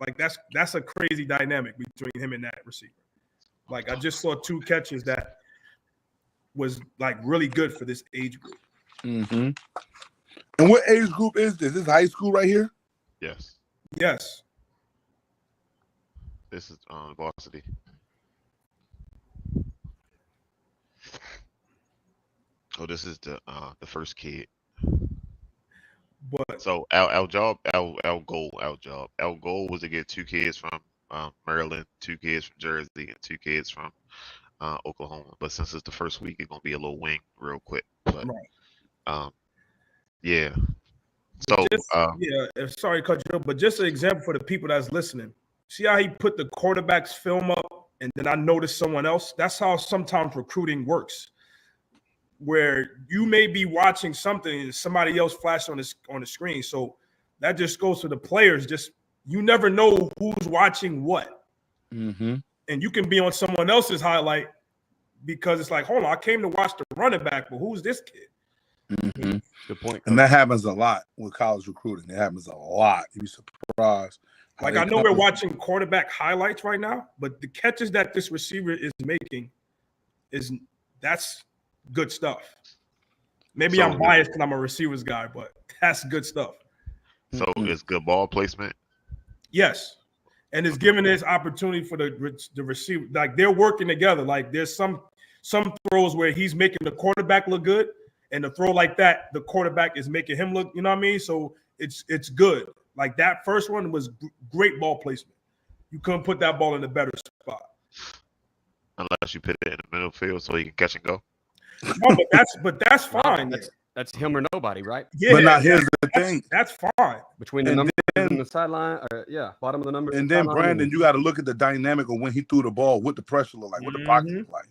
like that's a crazy dynamic between him and that receiver. Like I just saw 2 catches that was like really good for this age group. Mm-hmm. And what age group is this? This is high school right here? Yes. Yes. This is varsity. Oh, this is the first kid. But so our goal was to get 2 kids from Maryland, 2 kids from Jersey, and 2 kids from Oklahoma. But since it's the first week, it's gonna be a little wing real quick. But yeah. So sorry to cut you off, but just an example for the people that's listening. See how he put the quarterback's film up, and then I noticed someone else? That's how sometimes recruiting works. Where you may be watching something and somebody else flashed on the screen. So that just goes to the players. Just you never know who's watching what. Mm-hmm. And you can be on someone else's highlight because it's like, hold on, I came to watch the running back, but who's this kid? Mm-hmm. Good point. And that happens a lot with college recruiting. It happens a lot. You'd be surprised. Like I know we're watching quarterback highlights right now, but the catches that this receiver is making that's good stuff. Maybe I'm biased because I'm a receivers guy, but that's good stuff. So it's good ball placement. Yes, and it's giving this opportunity for the receiver. Like they're working together. Like there's some throws where he's making the quarterback look good, and the throw like that, the quarterback is making him look. You know what I mean? So it's good. Like that first one was great ball placement. You couldn't put that ball in a better spot. Unless you put it in the middle field so he can catch and go. No, but that's fine. That's him or nobody, right? Yeah. But now here's the thing. That's fine. Between the numbers and the sideline, bottom of the numbers. And then Brandon, you got to look at the dynamic of when he threw the ball, what the pressure looked like, what the pocket looked like.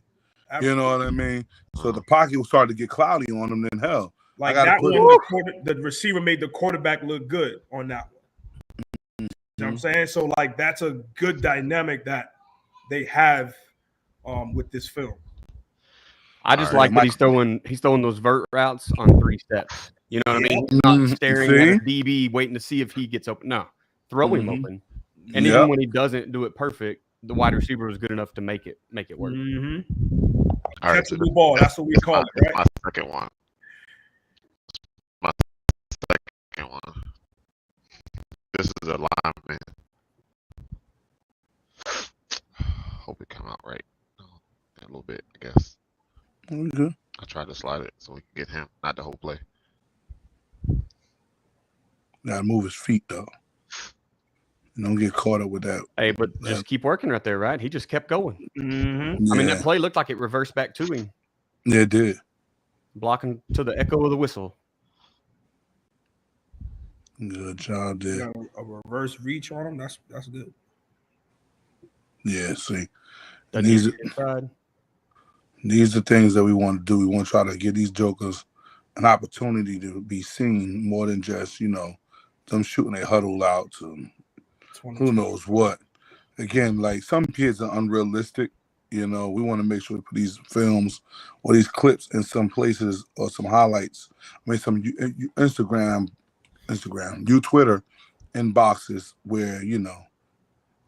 Absolutely. You know what I mean? So the pocket will start to get cloudy on him. Then hell, like that one, the receiver made the quarterback look good on that one. You know what I'm saying? So like that's a good dynamic that they have with this film. I just like that he's throwing those vert routes on 3 steps. You know what I mean? He's not staring at a DB waiting to see if he gets open. No, throw him open. And even when he doesn't do it perfect, the wide receiver was good enough to make it work. All right, catch the ball. That's what we call it, right? My second one. This is a lineman. Hope it come out right. A little bit, I guess. Okay. I tried to slide it so we can get him, not the whole play. Gotta move his feet though. Don't get caught up with that. Hey, but just keep working right there, right? He just kept going. Mm-hmm. Yeah. I mean, that play looked like it reversed back to him. Yeah, it did. Blocking to the echo of the whistle. Good job there. Got a reverse reach on him. That's good. Yeah, see. These are things that we want to do. We want to try to give these jokers an opportunity to be seen more than just, them shooting a huddle out to who knows what. Again, like some kids are unrealistic. We want to make sure we put these films or these clips in some places or some highlights. I mean, some Instagram, Twitter inboxes where,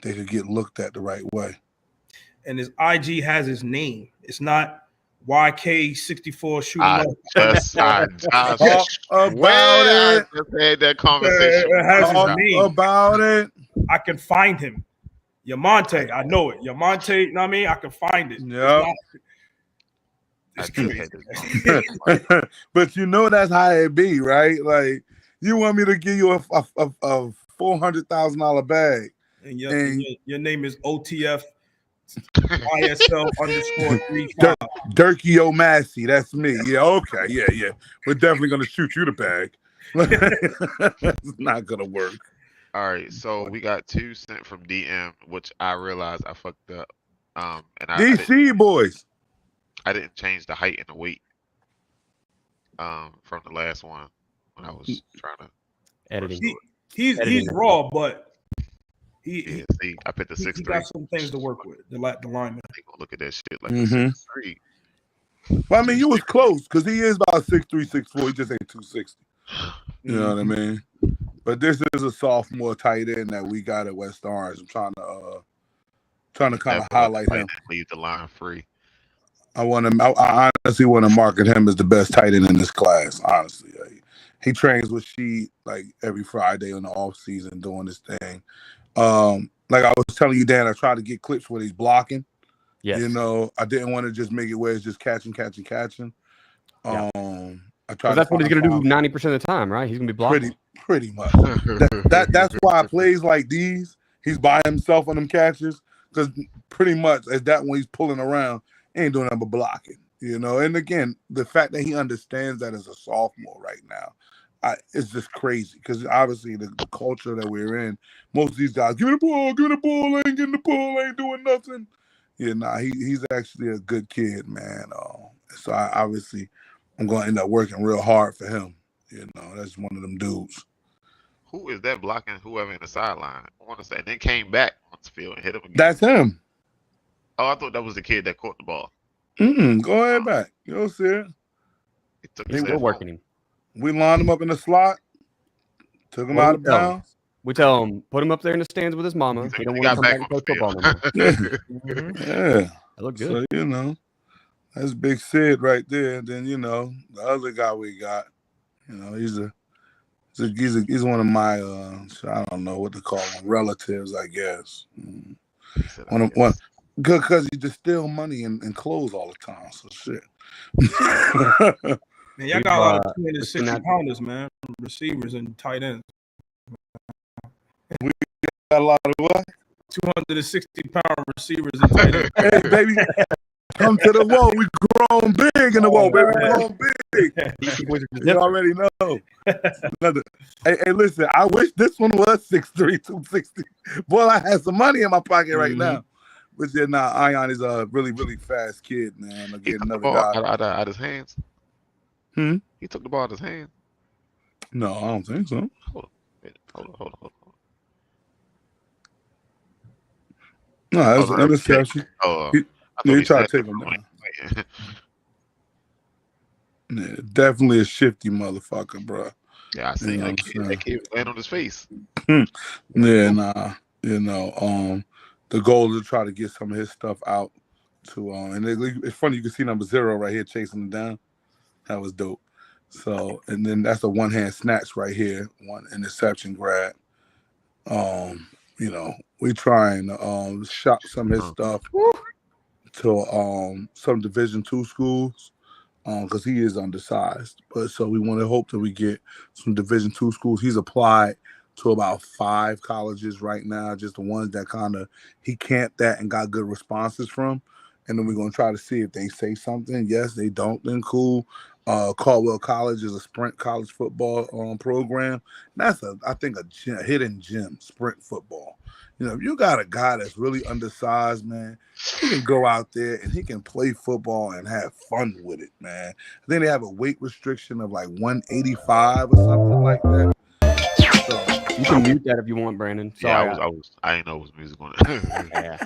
they could get looked at the right way. and his IG has his name. It's not YK64 shooting I up. just Talk about I it. just had that conversation. It has his Talk name. about it. I can find him. Yamonte, I know it. Yamonte, you know what I mean? I can find it. Yep. It's I just crazy. had this But you know that's how it be, right? Like you want me to give you a $400,000 bag. And And- your name is OTF ISL _35. Dirkie O'Massey, that's me. Yeah, okay, yeah. We're definitely gonna shoot you the bag. It's not gonna work. All right, so we got 2 sent from DM, which I realized I fucked up. And I DC boys. didn't change the height and the weight. From the last one when I was trying to Editing. He's Editing. raw, but yeah, see, I picked the he 6'3". got some things to work with. The lineman. They gonna look at that shit like Mhm. a 6'3". Well, I mean, you was close because he is about 6'3", 6'4". He just ain't 260. You know what I mean? But this is a sophomore tight end that we got at West Orange. I'm trying to kind of highlight him. Leave the line free. I honestly want to market him as the best tight end in this class. Honestly, he trains with Sheed like every Friday in the off season doing this thing. Like I was telling you, Dan, I tried to get clips where he's blocking. Yes. You know, I didn't want to just make it where it's just catching. Yeah. I Because tried. that's what he's going to do 90% of the time, right? He's going to be blocking. Pretty much. That's why plays like these, he's by himself on them catches because pretty much as that when he's pulling around, he ain't doing nothing but blocking. You know, and again, the fact that he understands that as a sophomore right now, it's just crazy because obviously the culture that we're in, most of these guys, give me the ball, ain't getting the ball, ain't doing nothing. Yeah, nah, he's actually a good kid, man. So I'm going to end up working real hard for him. You know, that's one of them dudes. Who is that blocking whoever in the sideline? I want to say, and then came back on the field and hit him again. That's him. Oh, I thought that was the kid that caught the ball. Go ahead back. You'll see it. He took We're his ass working home. him. We lined him up in the slot, took him What out do of we tell him? bounds. We tell him, put him up there in the stands with his mama. He We don't got want to come back back and on play the football no more. Yeah. That looked good. So, you know, that's Big Sid right there. And then, you know, the other guy we got, you know, he's one of my, I don't know what to call them, relatives, I guess. He said, I guess. Good because he just steal money and clothes all the time. So shit. Man, y'all We've, got a lot of listen 260 that- pounders, man. Receivers and tight ends. Got a lot of what? 260-pound receivers and tight ends. Hey, baby, come to the wall. We grown big in the wall, baby. We grown big. DC boys are just You different. already know. Hey, listen, I wish this one was 6'3", 260. Boy, I had some money in my pocket right now. But yeah, Ion is a really, really fast kid, man. He Again, took the another ball guy. out of his hands. He took the ball out of his hands. No, I don't think so. Hold on. No, that's Oh, an interception. Oh, He- I thought he he tried to said take him that. down. Yeah, definitely a shifty motherfucker, bro. Yeah, I see You know that what I'm kid. That saying? kid was laying on his face. Yeah, nah. You know, the goal is to try to get some of his stuff out to and it's funny, you can see number 0 right here chasing him down. That was dope. So, and then that's a one-hand snatch right here, one interception grab. You know, we trying to shop some of his stuff to some Division II schools. Because he is undersized, but so we want to hope that we get some Division II schools. He's applied to about 5 colleges right now, just the ones that kind of he camped at and got good responses from. And then we're gonna try to see if they say something. Yes, they don't, then cool. Caldwell College is a sprint college football program. That's I think a hidden gem, sprint football. You know, if you got a guy that's really undersized, man, he can go out there and he can play football and have fun with it, man. I think they have a weight restriction of like 185 or something like that. So, You can mute that if you want, Brandon. Sorry. Yeah, I didn't know it was music on it. Yeah.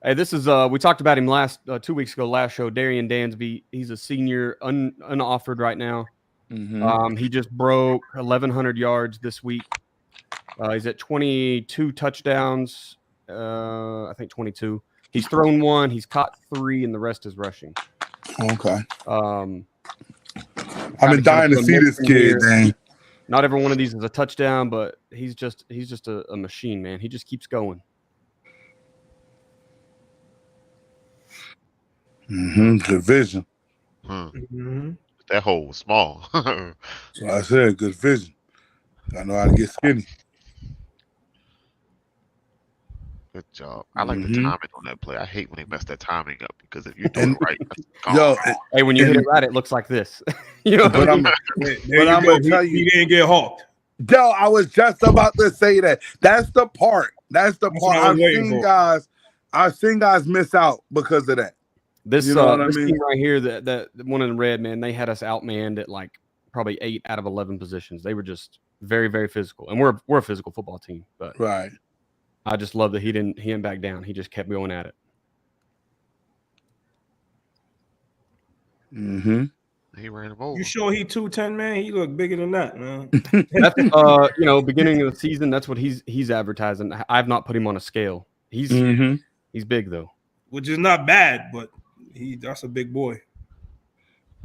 Hey, this is we talked about him last 2 weeks ago, last show. Darian Dansby, he's a senior, unoffered right now. He just broke 1,100 yards this week. He's at 22 touchdowns. I think 22. He's thrown 1, he's caught 3, and the rest is rushing. Okay. Um, I've been dying to see this kid, Dane. Not every one of these is a touchdown, but he's just a machine, man. He just keeps going. Good vision. That hole was small. So I said, good vision. I know how to get skinny. Good job. I like the timing on that play. I hate when they mess that timing up because if you're doing it right, yo, hey, when you hit it right, it looks like this. You know, but I'm gonna tell you, he didn't get hawked. Yo, I was just about to say that. That's the part. That's the part. I've seen guys miss out because of that. This, you know this team right here, that one in red, man, they had us outmanned at like probably 8 out of 11 positions. They were just very, very physical, and we're a physical football team. But right, I just love that he didn't back down. He just kept going at it. He ran him over. You sure he 210, man? He look bigger than that, man. That's beginning of the season. That's what he's advertising. I've not put him on a scale. He's big though, which is not bad, but that's a big boy.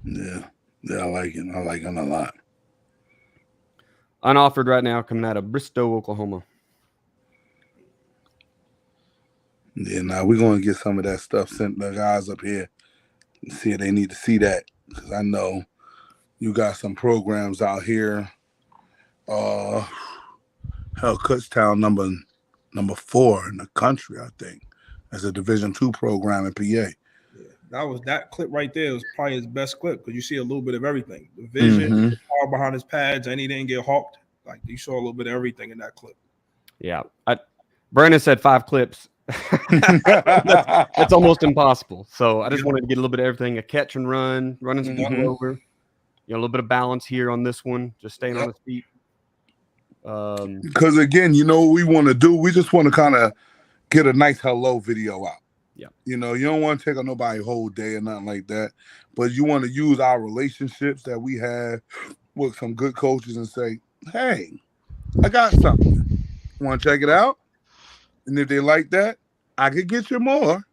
Yeah, I like him. I like him a lot. Unoffered right now, coming out of Bristow, Oklahoma. Yeah, now we're gonna get some of that stuff sent to the guys up here and see if they need to see that, because I know you got some programs out here. Hell, Kutztown number 4 in the country, I think, as a Division II program in PA. Yeah, that clip right there was probably his best clip because you see a little bit of everything. The vision, the power behind his pads, and he didn't get hawked. Like you saw a little bit of everything in that clip. Yeah, Brandon said 5 clips. that's almost impossible. So I just wanted to get a little bit of everything: a catch and running some over, a little bit of balance here on this one, just staying on his feet. Because again, you know what we want to do? We just want to kind of get a nice hello video out. Yeah, you don't want to take on nobody's whole day or nothing like that, but you want to use our relationships that we have with some good coaches and say, "Hey, I got something. Want to check it out?" And if they like that, I could get you more,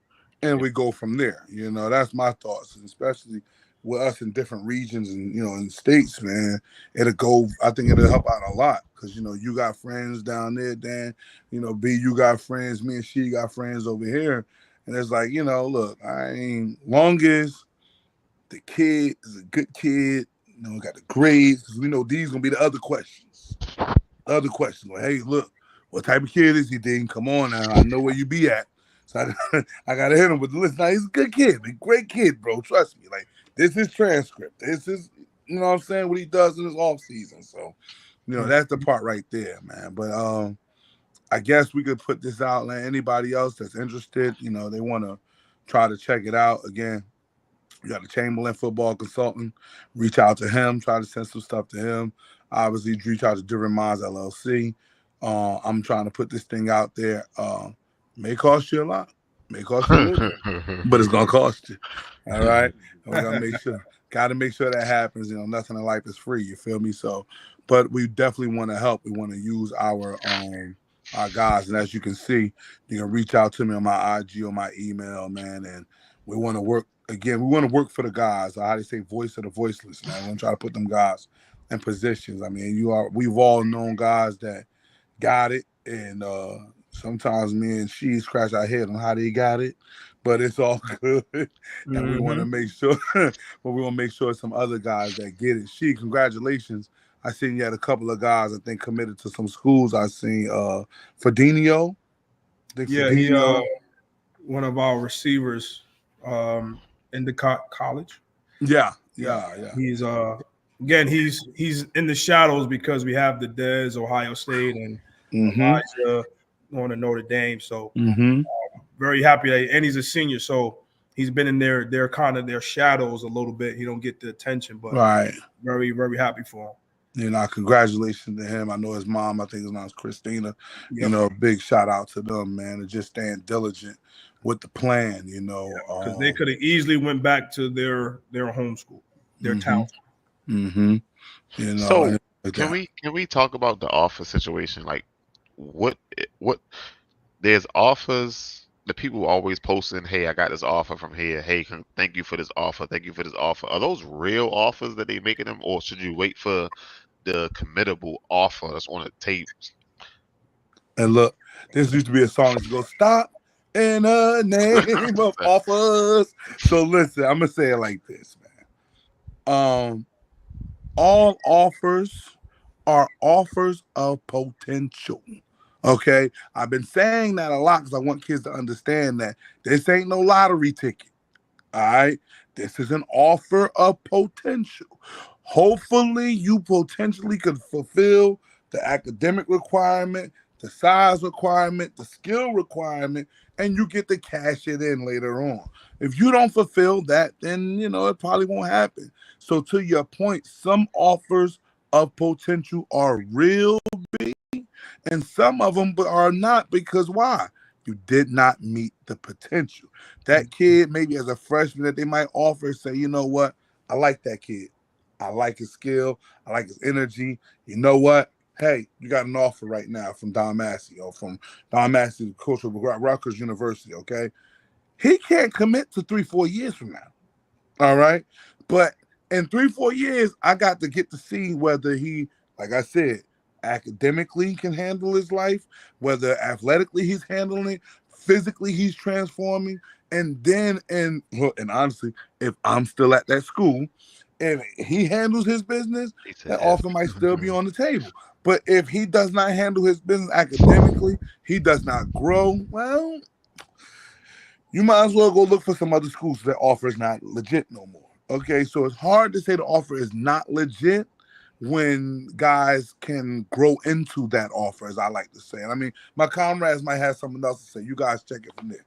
and we go from there. That's my thoughts, and especially with us in different regions and in states, man. I think it'll help out a lot because you got friends down there, Dan. B, you got friends. Me and she got friends over here, and it's like look, long as the kid is a good kid, got the grades. Because we know these gonna be the other questions. Like, hey, look. What type of kid is he, Dean? Come on now. I know where you be at. So I got to hit him with the list. Now, he's a good kid. A great kid, bro. Trust me. Like, this is transcript. This is, what I'm saying, what he does in his off season. So, that's the part right there, man. But I guess we could put this out. Like, anybody else that's interested, they want to try to check it out. Again, you got the Chamberlain football consultant. Reach out to him. Try to send some stuff to him. Obviously, reach out to Different Minds LLC. I'm trying to put this thing out there. May cost you a lot, may cost you a little bit, but it's gonna cost you. All right, and we gotta make sure that happens. Nothing in life is free. You feel me? So, but we definitely want to help. We want to use our guys, and as you can see, you can reach out to me on my IG or my email, man. And we want to work again. We want to work for the guys. How they say, voice of the voiceless, man. We want to try to put them guys in positions. I mean, we've all known guys that got it, and sometimes me and she scratch our head on how they got it, but it's all good. And we want to make sure, but we want to make sure some other guys that get it. Congratulations! I seen you had a couple of guys I think committed to some schools. I seen Ferdinio. He one of our receivers in the college. Yeah. He's again, he's in the shadows because we have the Dez, Ohio State, and Elijah going to Notre Dame. So very happy that, and he's a senior, so he's been in their kind of their shadows a little bit. He don't get the attention, but very, very happy for him. Congratulations to him. I know his mom, I think his mom's Christina. Big shout out to them, man, and just staying diligent with the plan. Because they could have easily went back to their home school, their town. So can we talk about the offer situation? Like, what there's offers the people always posting, "Hey, I got this offer from here. Hey, thank you for this offer. Thank you for this offer." Are those real offers that they making them, or should you wait for the committable offer that's on the tape? And look, this used to be a song to go stop in the name of offers. So listen, I'm gonna say it like this, man. All offers are offers of potential. Okay, I've been saying that a lot because I want kids to understand that this ain't no lottery ticket. All right, this is an offer of potential. Hopefully, you potentially could fulfill the academic requirement, the size requirement, the skill requirement, and you get to cash it in later on. If you don't fulfill that, then it probably won't happen. So to your point, some offers of potential are real big, and some of them are not, because why? You did not meet the potential. That kid, maybe as a freshman, that they might offer, say, you know what? I like that kid. I like his skill. I like his energy. You know what? Hey, you got an offer right now from Don Massey, or from Don Massey, coach of Rutgers University, okay? He can't commit to 3-4 years from now, all right? But in 3-4 years, I got to get to see whether he, like I said, academically can handle his life, whether athletically he's handling it, physically he's transforming, and then, and honestly, if I'm still at that school, and he handles his business, that offer might still be on the table. But if he does not handle his business academically, he does not grow, well, you might as well go look for some other schools that offer is not legit no more. Okay, so it's hard to say the offer is not legit when guys can grow into that offer, as I like to say. And I mean, my comrades might have something else to say. You guys check it from there.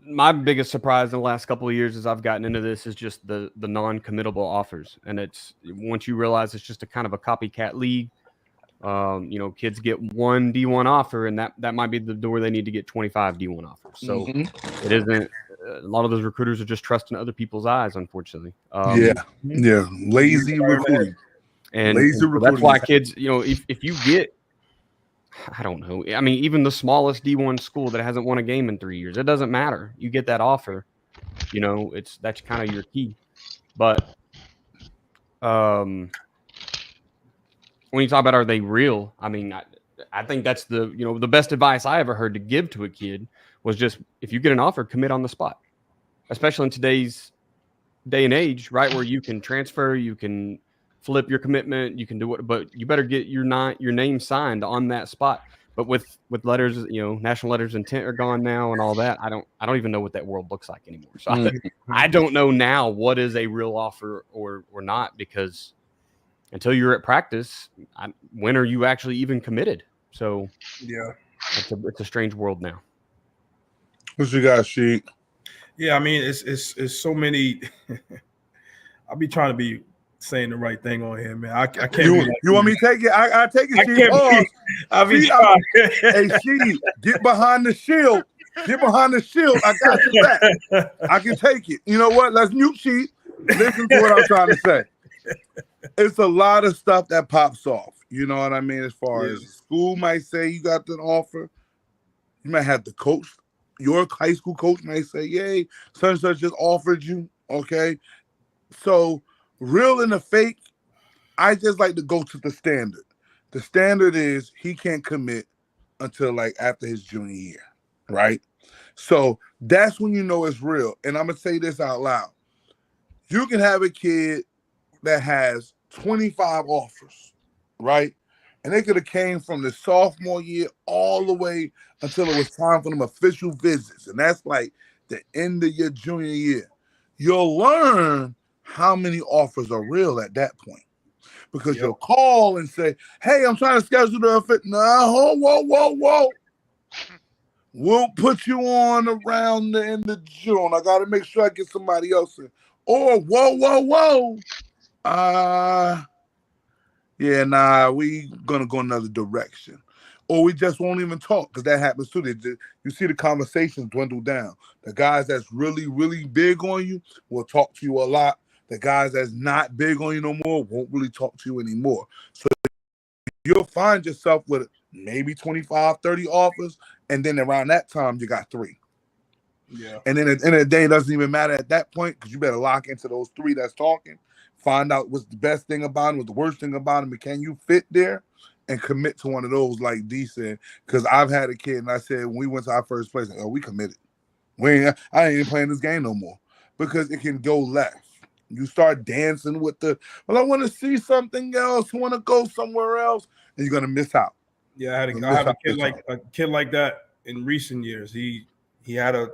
My biggest surprise in the last couple of years as I've gotten into this is just the non-committable offers. And it's, once you realize it's just a kind of a copycat league, kids get one D1 offer, and that might be the door they need to get 25 D1 offers. So it isn't, a lot of those recruiters are just trusting other people's eyes, unfortunately. Lazy recruiting. And that's why kids, if you get, I don't know, I mean, even the smallest D1 school that hasn't won a game in 3 years, it doesn't matter. You get that offer, that's kind of your key. But when you talk about, are they real? I mean, I think that's the best advice I ever heard to give to a kid was just, if you get an offer, commit on the spot, especially in today's day and age, right? Where you can transfer, you can flip your commitment, you can do what, but you better get your name signed on that spot. But with letters, national letters of intent are gone now and all that. I don't even know what that world looks like anymore. So I don't know now what is a real offer or not, because until you're at practice, when are you actually even committed? So yeah, it's a strange world now. What you got, Sheik? Yeah, I mean, it's so many. I'll be trying to be saying the right thing on here, man. I can't. You want me to take it? I take it, Sheik. I'll be trying. Hey, Sheik, get behind the shield. Get behind the shield. I got your back. I can take it. You know what? Let's mute Sheik. Listen to what I'm trying to say. It's a lot of stuff that pops off. You know what I mean? As far as school might say you got an offer, you might have the coach. Your high school coach might say, "Yay, such and such just offered you." Okay, so real and the fake, I just like to go to the standard. The standard is he can't commit until like after his junior year, right? So that's when you know it's real. And I'm gonna say this out loud: you can have a kid that has 25 offers, right? And they could have came from the sophomore year all the way until it was time for them official visits. And that's like the end of your junior year. You'll learn how many offers are real at that point. Because you'll call and say, "Hey, I'm trying to schedule the fit." No, whoa. We'll put you on around the end of June. I got to make sure I get somebody else in. Or, whoa. Yeah, nah, we gonna go another direction. Or we just won't even talk, because that happens too. You see the conversations dwindle down. The guys that's really, really big on you will talk to you a lot. The guys that's not big on you no more won't really talk to you anymore. So you'll find yourself with maybe 25, 30 offers, and then around that time you got 3. Yeah. And then at the end of the day, it doesn't even matter at that point because you better lock into those 3 that's talking, find out what's the best thing about them, what's the worst thing about them, and can you fit there and commit to one of those, like D said. Because I've had a kid and I said when we went to our first place, oh, we committed. I ain't even playing this game no more because it can go left. You start dancing with well, I want to see something else. I want to go somewhere else, and you're gonna miss out. Yeah, I have a kid like that in recent years. He had a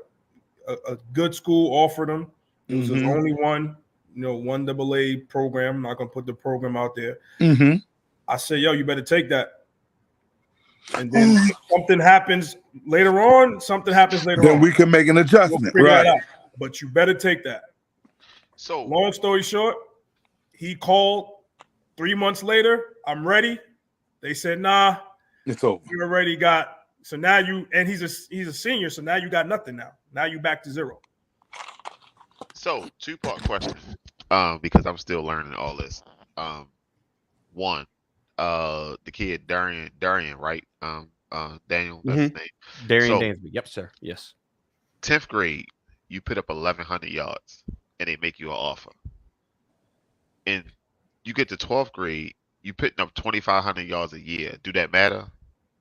good school offered him. It was his only one, 1AA program. I'm not gonna put the program out there. I said, yo, you better take that. And then if something happens later on, then we can make an adjustment. We'll right. That out. But you better take that. So long story short, he called 3 months later. I'm ready. They said, nah, it's over. You already got. So now he's a senior. So now you got nothing now. Now you back to 0. So 2-part question, because I'm still learning all this. One, the kid Darian, right? Daniel, that's his name. Darian Dansby. Yep, sir. Yes. 10th grade, you put up 1,100 yards, and they make you an offer. And you get to 12th grade, you putting up 2,500 yards a year. Do that matter?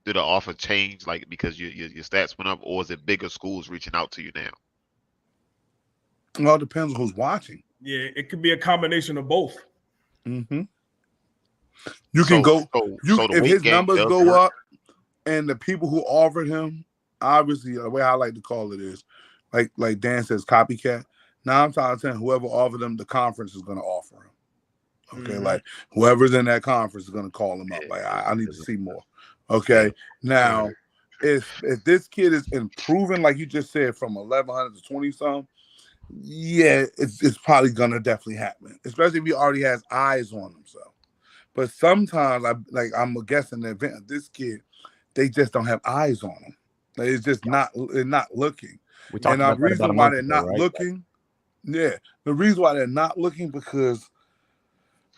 Did the offer change, like because your stats went up, or is it bigger schools reaching out to you now? Well, it depends on who's watching. Yeah, it could be a combination of both. You can go. If his numbers go up, and the people who offered him, obviously, the way I like to call it is, like Dan says, copycat. Now I'm trying to tell whoever offered him, the conference is going to offer him. Okay, like whoever's in that conference is going to call him up. Like I need to see more. Okay, now if this kid is improving, like you just said, from 1,100 to 20 something, yeah, it's probably gonna definitely happen, especially if he already has eyes on himself. But sometimes, I'm guessing the event of this kid, they just don't have eyes on him. Like, it's just they're not looking. And the reason why they're not looking, the reason why they're not looking because,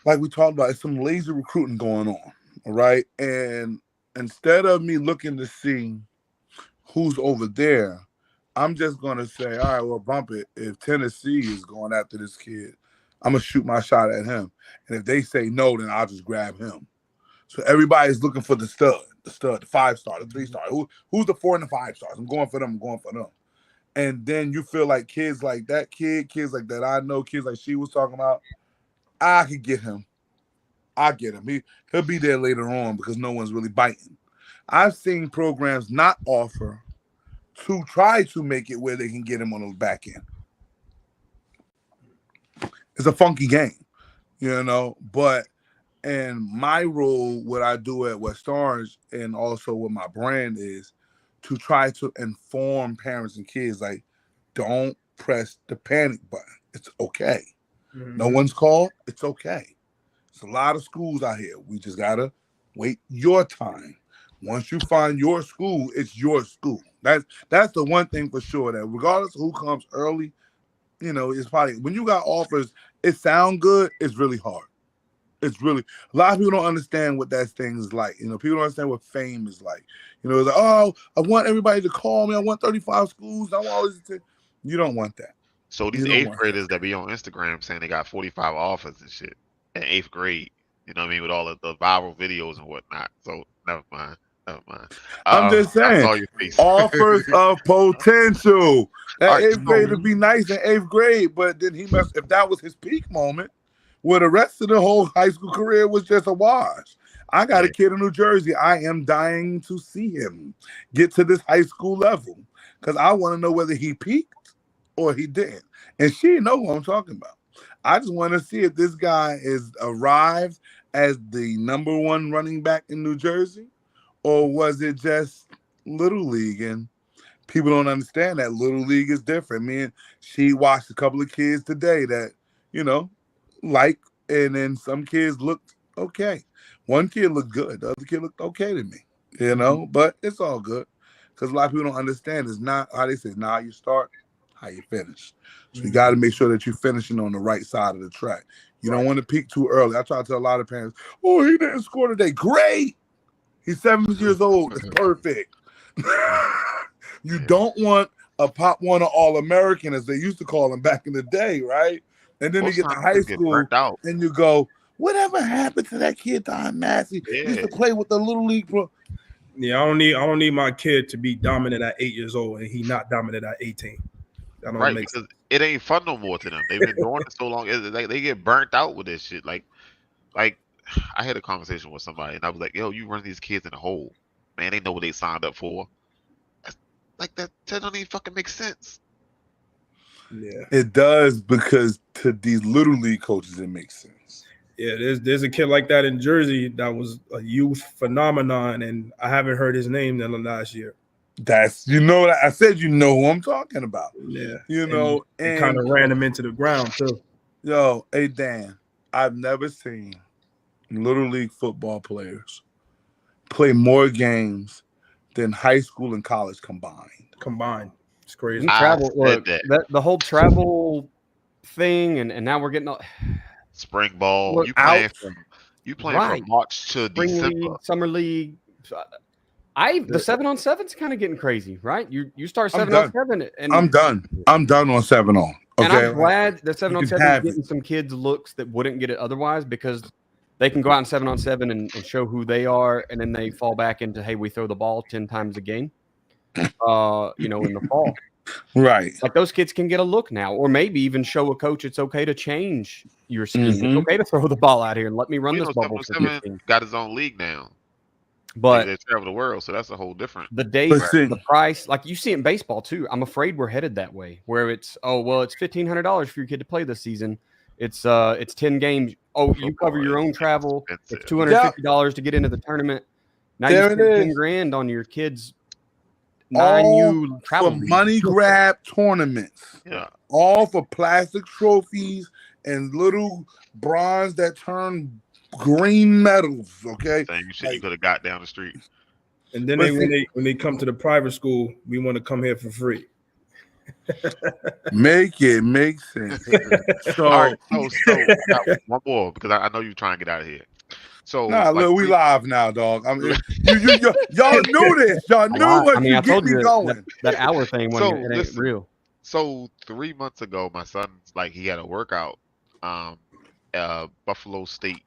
like we talked about, it's some lazy recruiting going on, all right? And instead of me looking to see who's over there, I'm just going to say, all right, well, bump it. If Tennessee is going after this kid, I'm going to shoot my shot at him. And if they say no, then I'll just grab him. So everybody's looking for the 5-star, the 3-star. Who's the 4 and the 5 stars? I'm going for them. And then you feel like kids like that kids like that I know, kids like she was talking about, I could get him. I get him. He'll be there later on because no one's really biting. I've seen programs not offer to try to make it where they can get him on the back end. It's a funky game, but and my role, what I do at West Orange and also with my brand is to try to inform parents and kids, like, don't press the panic button. It's okay. No one's called. It's okay. There's a lot of schools out here. We just got to wait your time. Once you find your school, it's your school. That's the one thing for sure, that regardless of who comes early, it's probably, when you got offers, it sound good, it's really hard. It's really, a lot of people don't understand what that thing is like. People don't understand what fame is like. It's like, oh, I want everybody to call me. I want 35 schools. I want all this. You don't want that. So these 8th graders that be on Instagram saying they got 45 offers and shit in 8th grade, with all of the viral videos and whatnot. So never mind. I'm just saying, offers of potential. That 8th grade would be nice in 8th grade, but then if that was his peak moment, where the rest of the whole high school career was just a wash. I got a kid in New Jersey. I am dying to see him get to this high school level because I want to know whether he peaked or he didn't. And she didn't know what I'm talking about. I just want to see if this guy is arrived as the number 1 running back in New Jersey, or was it just Little League? And people don't understand that Little League is different. Me and she watched a couple of kids today that, and then some kids looked okay. One kid looked good. The other kid looked okay to me, but it's all good because a lot of people don't understand. It's not how they say, it's not how you start, how you finish. So you got to make sure that you're finishing on the right side of the track. You don't want to peak too early. I try to tell a lot of parents, oh, he didn't score today. Great. He's 7 years old. It's perfect. You don't want a Pop Warner All-American, as they used to call him back in the day, right? And then you get to high school, and you go, whatever happened to that kid, Don Massey? He used to play with the Little League. Yeah, I don't need my kid to be dominant at 8 years old, and he not dominant at 18. That don't make because it ain't fun no more to them. They've been doing it so long. They get burnt out with this shit. Like I had a conversation with somebody, and I was like, yo, you run these kids in a hole. Man, they know what they signed up for. Like that doesn't even fucking make sense. Yeah, it does, because to these Little League coaches, it makes sense. Yeah, there's a kid like that in Jersey that was a youth phenomenon, and I haven't heard his name in the last year. That's I said who I'm talking about. Yeah, and kind of ran him into the ground too. Yo, hey Dan, I've never seen Little League football players play more games than high school and college combined. It's crazy. Travel, look, the whole travel thing, and now we're getting spring ball. Look, you playing from March to spring December. league, summer league. The 7-on-7's kind of getting crazy, right? You start 7-on-7, and I'm done. I'm done on 7-on. Okay, and I'm glad the 7-on-7 is getting some kids looks that wouldn't get it otherwise, because they can go out in 7-on-7 and show who they are, and then they fall back into, hey, we throw the ball 10 times a game, in the fall. Right. Like those kids can get a look now, or maybe even show a coach it's okay to change your scheme. It's okay to throw the ball out here and let me run this bubble. Got his own league now. But they travel the world, so that's a whole different. The days, the price, like you see it in baseball too. I'm afraid we're headed that way, where it's it's $1,500 for your kid to play this season. It's 10 games. Oh, you cover your own travel. It's $250 to get into the tournament. Now you spend $10,000 on your kids. 9U travel for money grab tournaments. Yeah, all for plastic trophies and little bronze that turn green medals. Okay, same shit you could have got down the street. And then when they come to the private school, we want to come here for free. Make it make sense. So, all right, so one more, because I know you're trying to get out of here. So look, we live now, dog. I mean, y'all knew this. Y'all knew what I told you going. That hour thing when it ain't real. So 3 months ago, my son's he had a workout, Buffalo State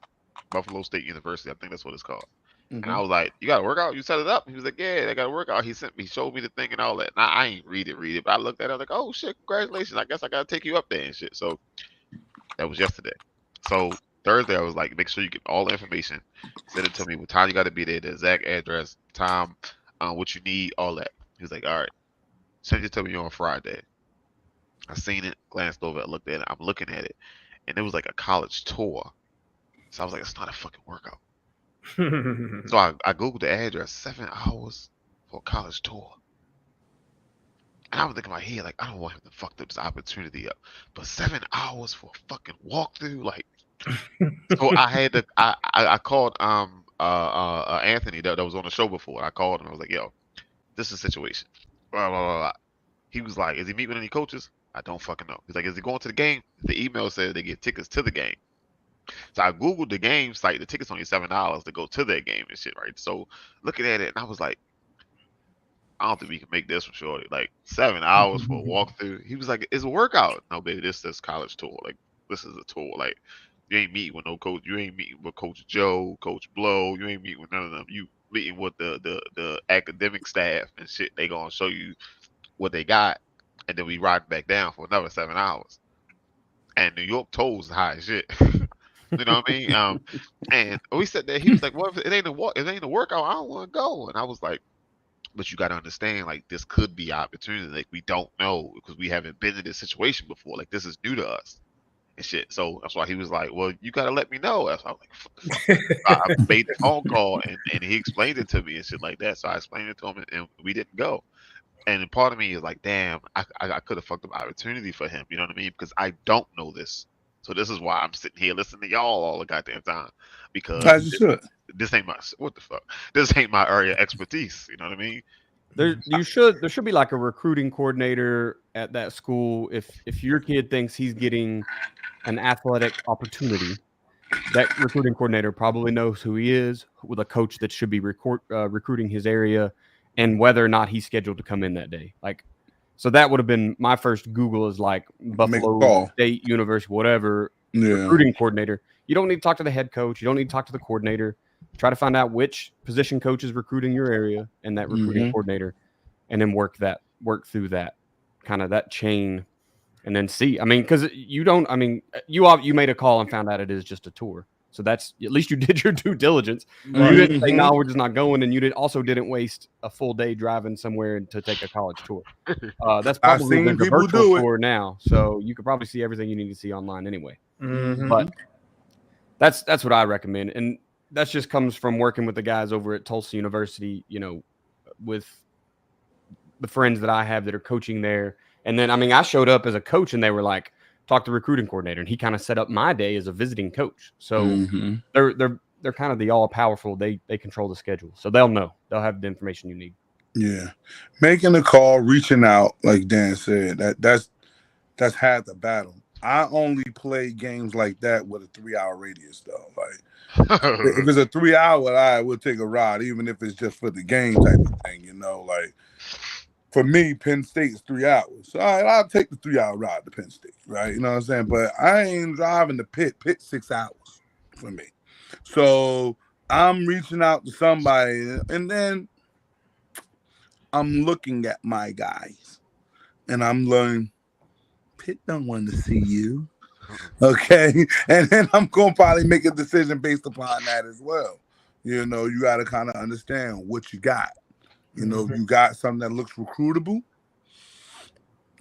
University, I think that's what it's called. And I was like, "You got a workout? You set it up?" He was like, "Yeah, I got a workout." He showed me the thing and all that. Now I ain't read it, but I looked at it, I was like, "Oh shit, congratulations! I guess I gotta take you up there and shit." So that was yesterday. So Thursday, I was like, make sure you get all the information. Send it to me. What time you got to be there, the exact address, time, what you need, all that. He was like, all right, send it to me on Friday. I seen it, glanced over it, looked at it. I'm looking at it, and it was like a college tour. So I was like, it's not a fucking workout. So I Googled the address, 7 hours for a college tour. And I was thinking in my head, like, I don't want him to fuck this opportunity up. But 7 hours for a fucking walkthrough, like, so I had to. I called Anthony that was on the show before. I called him. I was like, "Yo, this is the situation." Blah, blah, blah, blah. He was like, "Is he meeting with any coaches?" I don't fucking know. He's like, "Is he going to the game?" The email said they get tickets to the game. So I googled the game site. The tickets only $7 to go to their game and shit, right? So looking at it, and I was like, I don't think we can make this for sure. Like 7 hours for a walkthrough. He was like, "It's a workout." No, baby, this is college tour. Like this is a tour. Like. You ain't meeting with no coach. You ain't meeting with Coach Joe, Coach Blow. You ain't meeting with none of them. You meeting with the academic staff and shit. They gonna show you what they got, and then we ride back down for another 7 hours. And New York tolls high as shit. You know what I mean? And we said that he was like, "Well, if it ain't a workout, I don't want to go." And I was like, "But you got to understand, like this could be opportunity. Like we don't know because we haven't been in this situation before. Like this is new to us." And shit. So that's why he was like, "Well, you gotta let me know." I was like, I made the phone call and he explained it to me and shit like that. So I explained it to him and we didn't go. And part of me is like, damn, I could have fucked up opportunity for him. You know what I mean? Because I don't know this. So this is why I'm sitting here listening to y'all all the goddamn time. Because this ain't my area of expertise. You know what I mean? There should be like a recruiting coordinator at that school. If your kid thinks he's getting an athletic opportunity, that recruiting coordinator probably knows who he is, with a coach that should be recruiting his area, and whether or not he's scheduled to come in that day. Like, so that would have been my first Google is like Buffalo State University, whatever, recruiting coordinator. You don't need to talk to the head coach. You don't need to talk to the coordinator. Try to find out which position coach is recruiting your area and that recruiting coordinator, and then work through that kind of that chain, and then see. I mean, because you made a call and found out it is just a tour, so that's at least you did your due diligence. You didn't say no, we're just not going, and you didn't waste a full day driving somewhere to take a college tour. That's probably the virtual tour now, so you could probably see everything you need to see online anyway. But that's what I recommend, and that just comes from working with the guys over at Tulsa University, with the friends that I have that are coaching there. And then, I showed up as a coach and they were like, talk to the recruiting coordinator. And he kind of set up my day as a visiting coach. So they're kind of the all powerful. They control the schedule. So they'll know. They'll have the information you need. Yeah. Making a call, reaching out, like Dan said, that's half the battle. I only play games like that with a 3-hour radius, though. Like, if it's a 3 hour, I would take a ride, even if it's just for the game type of thing, Like, for me, Penn State is 3 hours. So I'll take the 3 hour ride to Penn State, right? You know what I'm saying? But I ain't driving to Pitt 6 hours for me. So I'm reaching out to somebody, and then I'm looking at my guys, and I'm learning, Pitt don't want to see you. Okay, and then I'm gonna probably make a decision based upon that as well. You got to kind of understand what you got. You got something that looks recruitable,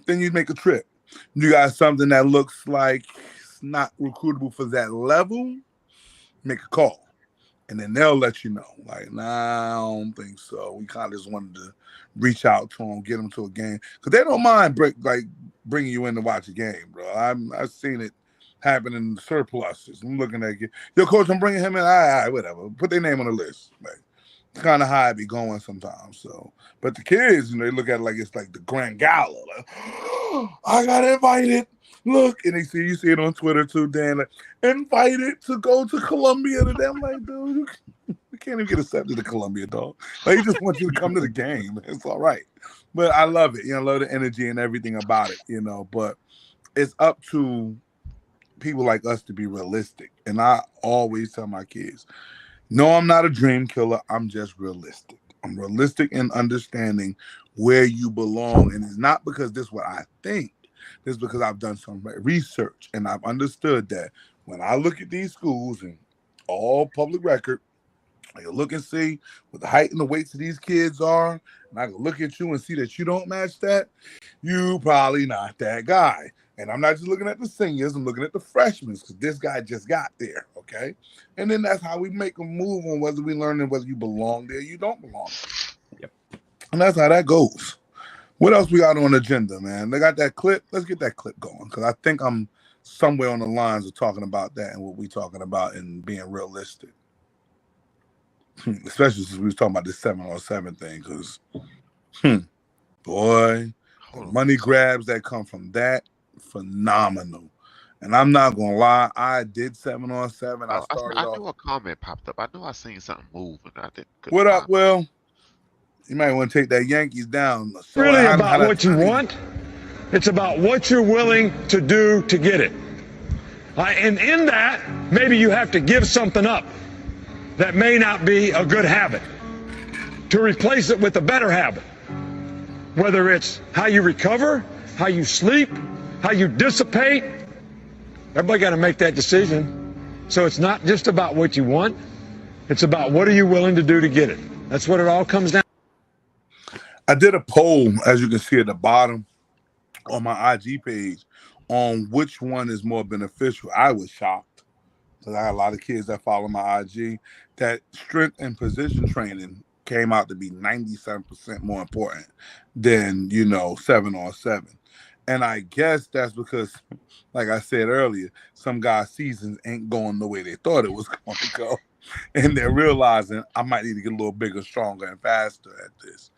then you make a trip. You got something that looks like it's not recruitable for that level, make a call, and then they'll let you know. Like, nah, I don't think so. We kind of just wanted to reach out to them, get them to a game, because they don't mind bringing you in to watch a game, bro. I've seen it happen in surpluses. I'm looking at you. Yo, coach, I'm bringing him in. All right, whatever. Put their name on the list. Like, it's kind of how I be going sometimes. So, but the kids, they look at it like it's like the grand gala. Like, oh, I got invited. Look, and you see it on Twitter too, Dan. Like, invited to go to Columbia today. I'm like, dude, you can't even get accepted to Columbia, dog. Like, he just wants you to come to the game. It's all right. But I love it. I love the energy and everything about it. But it's up to people like us to be realistic. And I always tell my kids, no, I'm not a dream killer. I'm just realistic. I'm realistic in understanding where you belong. And it's not because this is what I think. This is because I've done some research and I've understood that when I look at these schools and all public record, I can look and see what the height and the weights of these kids are, and I can look at you and see that you don't match that, you probably not that guy. And I'm not just looking at the seniors, I'm looking at the freshmen, because this guy just got there, okay? And then that's how we make a move on whether we learn whether you belong there or you don't belong there. Yep. And that's how that goes. What else we got on the agenda, man? They got that clip? Let's get that clip going, because I think I'm somewhere on the lines of talking about that and what we're talking about and being realistic. Especially since we was talking about this 7-on-7 thing, because, boy, the money grabs that come from that, phenomenal. And I'm not gonna lie, I did 7-on-7. I knew a comment popped up. I know I seen something move, and I didn't. What up, Will? You might want to take that Yankees down. It's really about what you want. It's about what you're willing to do to get it. And in that, maybe you have to give something up that may not be a good habit to replace it with a better habit. Whether it's how you recover, how you sleep, how you dissipate, everybody got to make that decision. So it's not just about what you want. It's about what are you willing to do to get it. That's what it all comes down. I did a poll, as you can see at the bottom, on my IG page on which one is more beneficial. I was shocked, because I got a lot of kids that follow my IG, that strength and position training came out to be 97% more important than, 7-on-7. And I guess that's because, like I said earlier, some guys' seasons ain't going the way they thought it was going to go. And they're realizing I might need to get a little bigger, stronger, and faster at this.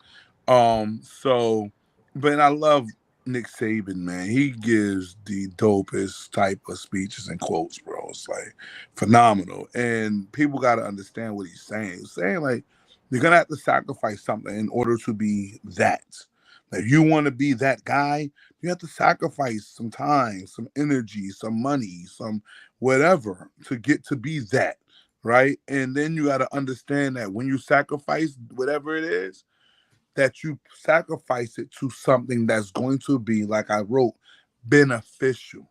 So, but I love Nick Saban, man. He gives the dopest type of speeches and quotes, bro. It's like phenomenal. And people got to understand what he's saying. He's saying, like, you're going to have to sacrifice something in order to be that. Like, if you want to be that guy, you have to sacrifice some time, some energy, some money, some whatever to get to be that, right? And then you got to understand that when you sacrifice whatever it is, that you sacrifice it to something that's going to be, like I wrote, beneficial.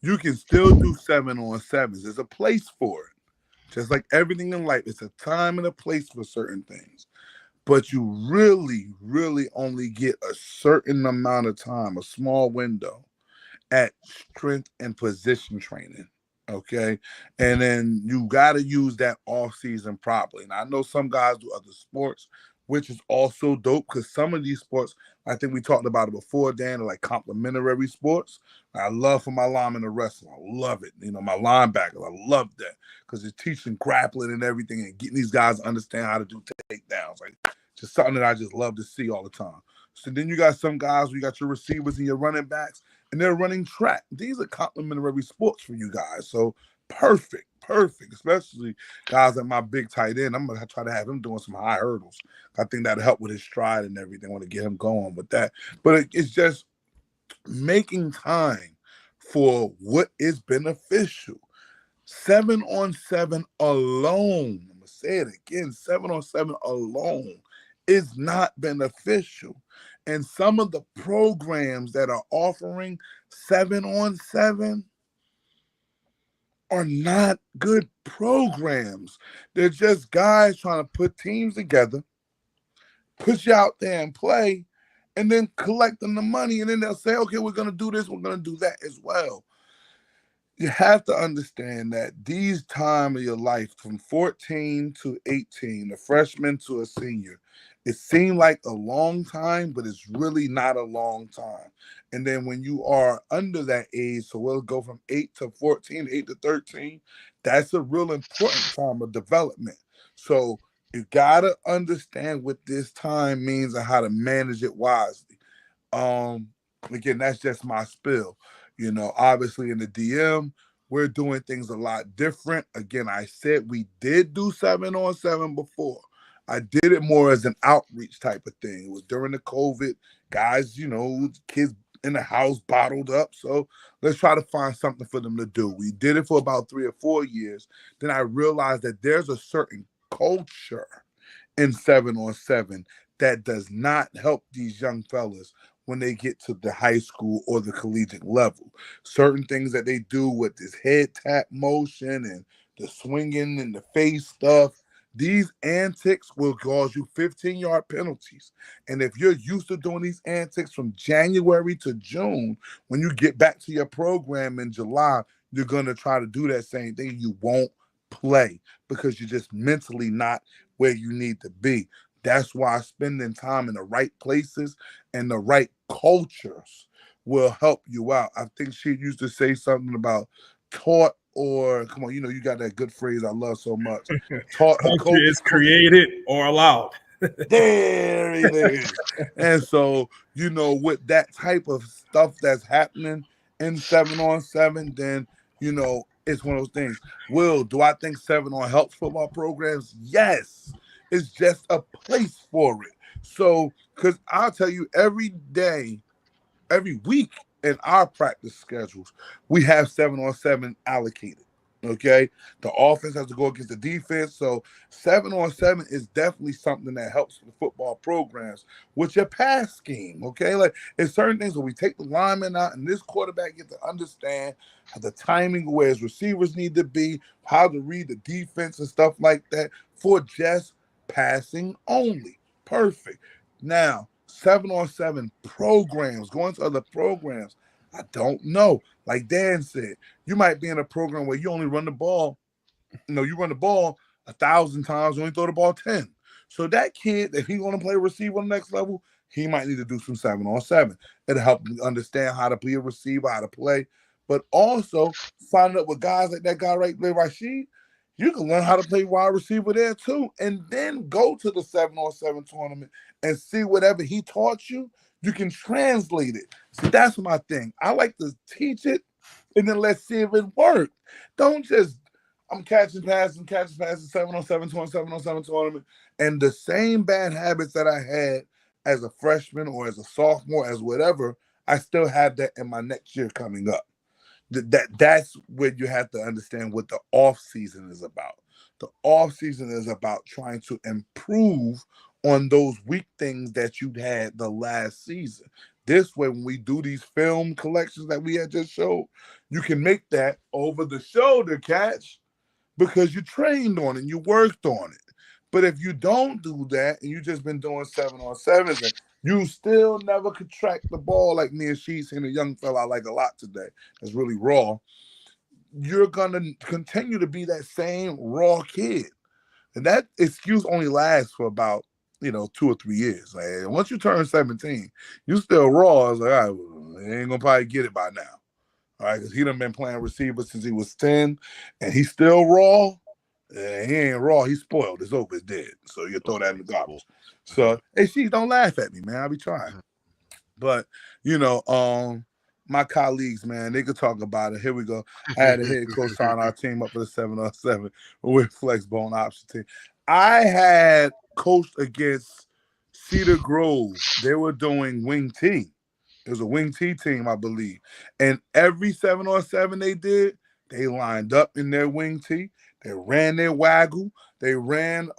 You can still do 7-on-7s. There's a place for it. Just like everything in life, it's a time and a place for certain things. But you really, really only get a certain amount of time, a small window at strength and position training. Okay. And then you got to use that off season properly. And I know some guys do other sports, which is also dope because some of these sports, I think we talked about it before, Dan, are like complementary sports. I love for my linemen to wrestle. I love it. You know, my linebackers, I love that because it's teaching grappling and everything and getting these guys to understand how to do takedowns. Like, just something that I just love to see all the time. So then you got some guys, you got your receivers and your running backs, and they're running track. These are complementary sports for you guys. So perfect, especially guys like my big tight end. I'm going to try to have him doing some high hurdles. I think that'll help with his stride and everything. I want to get him going with that. But it's just making time for what is beneficial. 7-on-7 alone, I'm going to say it again, 7-on-7 alone is not beneficial. And some of the programs that are offering 7-on-7 are not good programs. They're just guys trying to put teams together, put you out there and play, and then collect them the money. And then they'll say, okay, we're going to do this, we're going to do that as well. You have to understand that these time of your life, from 14 to 18, a freshman to a senior, it seemed like a long time, but it's really not a long time. And then when you are under that age, so we'll go from 8 to 14, 8 to 13, that's a real important time of development. So you got to understand what this time means and how to manage it wisely. Again, that's just my spill. You know, obviously in the DM, we're doing things a lot different. Again, I said we did do 7-on-7 before. I did it more as an outreach type of thing. It was during the COVID. Guys, you know, kids in the house bottled up. So let's try to find something for them to do. We did it for about 3 or 4 years. Then I realized that there's a certain culture in 7-on-7 that does not help these young fellas when they get to the high school or the collegiate level. Certain things that they do with this head tap motion and the swinging and the face stuff, these antics will cause you 15-yard penalties. And if you're used to doing these antics from January to June, when you get back to your program in July, you're going to try to do that same thing. You won't play because you're just mentally not where you need to be. That's why spending time in the right places and the right cultures will help you out. I think she used to say something about taught or, come on, you know, you got that good phrase I love so much. Taught culture is created or allowed. There it is. And so, you know, with that type of stuff that's happening in 7-on-7, then, you know, it's one of those things. Will, do I think 7-on helps football programs? Yes. It's just a place for it. So, because I'll tell you, every day, every week in our practice schedules, we have 7-on-7 allocated. Okay, the offense has to go against the defense. So 7-on-7 is definitely something that helps the football programs with your pass scheme. Okay, like it's certain things where we take the lineman out, and this quarterback gets to understand how the timing, where his receivers need to be, how to read the defense and stuff like that for just passing only. Perfect. Now 7-on-7 programs, going to other programs, I don't know. Like Dan said, you might be in a program where you only run the ball. You know, you run the ball 1,000 times, you only throw the ball 10. So that kid, if he's going to play receiver on the next level, he might need to do some 7-on-7. It'll help him understand how to be a receiver, how to play. But also signing up with guys like that guy right there, Rashid. You can learn how to play wide receiver there too, and then go to the 7-on-7 tournament and see whatever he taught you. You can translate it. See, that's my thing. I like to teach it, and then let's see if it works. Don't just I'm catching passes, 7-on-7 tournament, and the same bad habits that I had as a freshman or as a sophomore, as whatever, I still have that in my next year coming up. That's where you have to understand what the off season is about. The off season is about trying to improve on those weak things that you had the last season. This way, when we do these film collections that we had just showed, you can make that over the shoulder catch because you trained on it, you worked on it. But if you don't do that and you just been doing 7-on-7s and you still never could track the ball like me and Sheets and a young fella I like a lot today that's really raw, you're going to continue to be that same raw kid. And that excuse only lasts for about, 2 or 3 years. Like, once you turn 17, you still raw. I was like, all right, well, they ain't going to probably get it by now. All right, because he done been playing receiver since he was 10, and he's still raw. He ain't raw. He's spoiled. It's over. It's dead. So you throw that in the garbage. So, hey, Sheets, don't laugh at me, man. I'll be trying. But, my colleagues, man, they could talk about it. Here we go. I had a head coach sign our team up for the 7-on-7 with flex bone option team. I had coached against Cedar Grove. They were doing wing T. It was a wing T team, I believe. And every 7-on-7 they did, they lined up in their wing T. They ran their waggle. They ran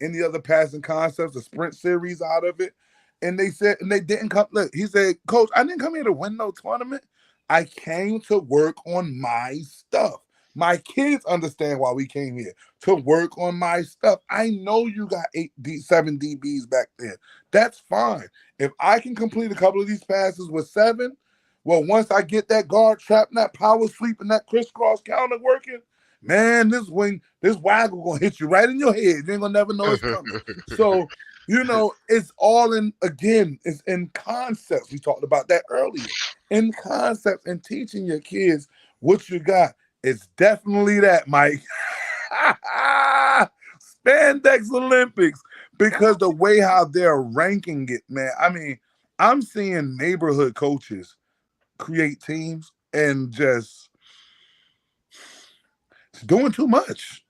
any other passing concepts, the sprint series out of it. And they said, and they didn't come. Look, he said, Coach, I didn't come here to win no tournament. I came to work on my stuff. My kids understand why we came here, to work on my stuff. I know you got 7 DBs back there. That's fine. If I can complete a couple of these passes with 7, well, once I get that guard trap and that power sweep and that crisscross counter working, man, this waggle gonna hit you right in your head. You ain't gonna never know it's coming. So, it's all it's in concepts. We talked about that earlier. In concepts and teaching your kids what you got. It's definitely that, Mike. Spandex Olympics, because the way how they're ranking it, man. I mean, I'm seeing neighborhood coaches create teams and just doing too much.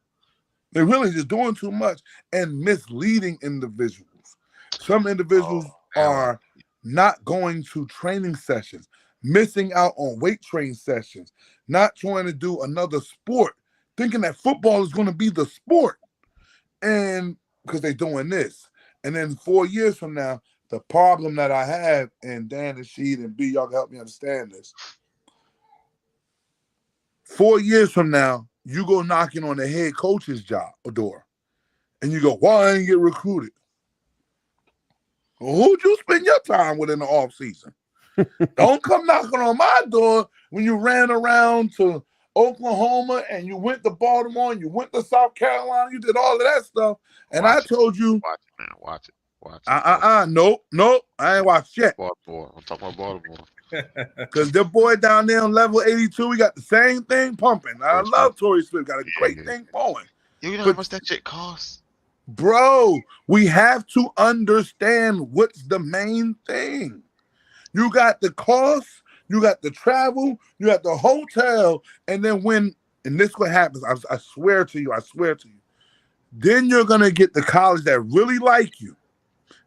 They're really just doing too much and misleading individuals. Some individuals are not going to training sessions, missing out on weight training sessions, not trying to do another sport, thinking that football is going to be the sport. And because they're doing this. And then 4 years from now, the problem that I have, and Dan and Sheed and B, y'all can help me understand this. 4 years from now, you go knocking on the head coach's job or door, and you go, why I didn't get recruited? Well, who'd you spend your time with in the off season? Don't come knocking on my door when you ran around to Oklahoma and you went to Baltimore and you went to South Carolina. You did all of that stuff. And I told you. Watch it, man. Watch it. Nope. I ain't watched yet. Baltimore. I'm talking about Baltimore. Because the boy down there on level 82, we got the same thing pumping. I love Torrey Smith. Got a great thing going. You know how much that shit costs? Bro, we have to understand what's the main thing. You got the cost, you got the travel, you got the hotel, and then and this what happens, I swear to you, then you're going to get the college that really like you.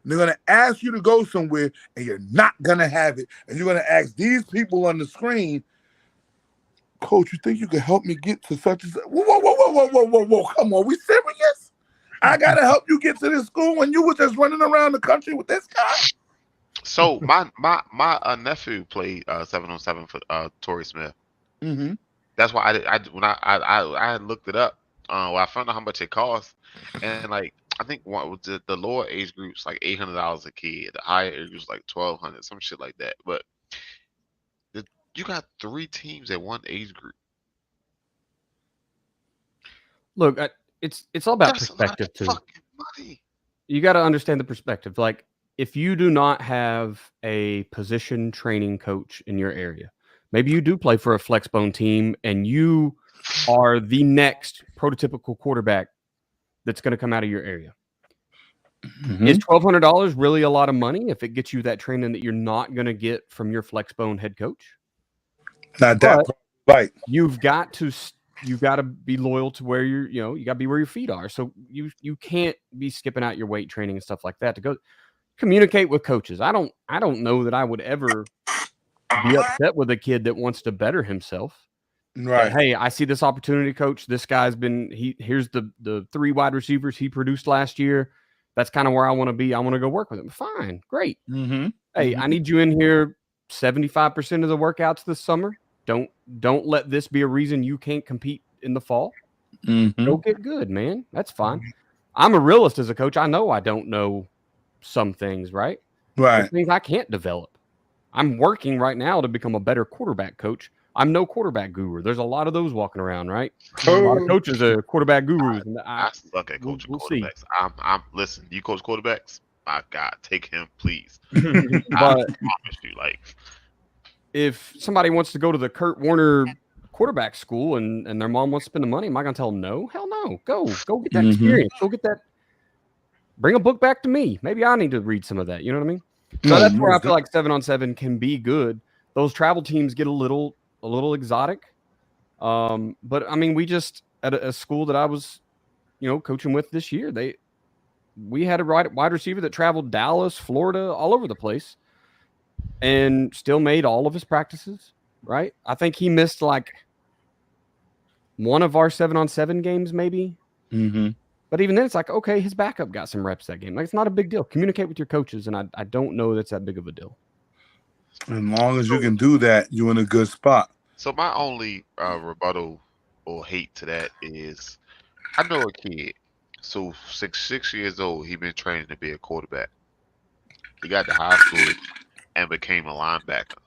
And they're going to ask you to go somewhere, and you're not going to have it. And you're going to ask these people on the screen, Coach, you think you can help me get to such and such? Whoa. Come on, we serious? I got to help you get to this school when you were just running around the country with this guy? So my nephew played 7-on-7 for Torrey Smith. Mm-hmm. That's why I looked it up. I found out how much it costs, and like I think the lower age groups like $800 a kid, the higher age groups like $1,200, some shit like that. But you got 3 teams at one age group. Look, it's all about perspective too. Money. You got to understand the perspective. Like, if you do not have a position training coach in your area, maybe you do play for a flexbone team and you are the next prototypical quarterback that's going to come out of your area. Is $1,200 really a lot of money if it gets you that training that you're not going to get from your Flexbone head coach? Not that right. You've got to be loyal to where you got to be where your feet are. So you can't be skipping out your weight training and stuff like that to go communicate with coaches. I don't know that I would ever be upset with a kid that wants to better himself. Right. But, hey, I see this opportunity, coach. This guy's here's the 3 wide receivers he produced last year. That's kind of where I want to be. I want to go work with him. Fine. Great. Hey, I need you in here 75% of the workouts this summer. Don't let this be a reason you can't compete in the fall. Go get good, man. That's fine. I'm a realist as a coach. I know I don't know some things, right? Right. There's things I can't develop. I'm working right now to become a better quarterback coach. I'm no quarterback guru. There's a lot of those walking around, right? A lot of coaches are quarterback gurus. And I suck at coaching we'll quarterbacks. I'm listen. You coach quarterbacks? My God, take him, please. But I promise you, like, if somebody wants to go to the Kurt Warner quarterback school and their mom wants to spend the money, am I going to tell them no? Hell no. Go get that experience. Go get that. Bring a book back to me. Maybe I need to read some of that. You know what I mean? So that's where I feel like 7-on-7 can be good. Those travel teams get a little exotic. But I mean, we just at a school that I was, coaching with this year, we had a wide receiver that traveled Dallas, Florida, all over the place, and still made all of his practices. Right? I think he missed like one of our 7-on-7 games, maybe. But even then, it's like, okay, his backup got some reps that game. Like, it's not a big deal. Communicate with your coaches, and I don't know that's that big of a deal. As long as you can do that, you're in a good spot. So my only rebuttal or hate to that is, I know a kid. So 6 years old, he been training to be a quarterback. He got to high school and became a linebacker.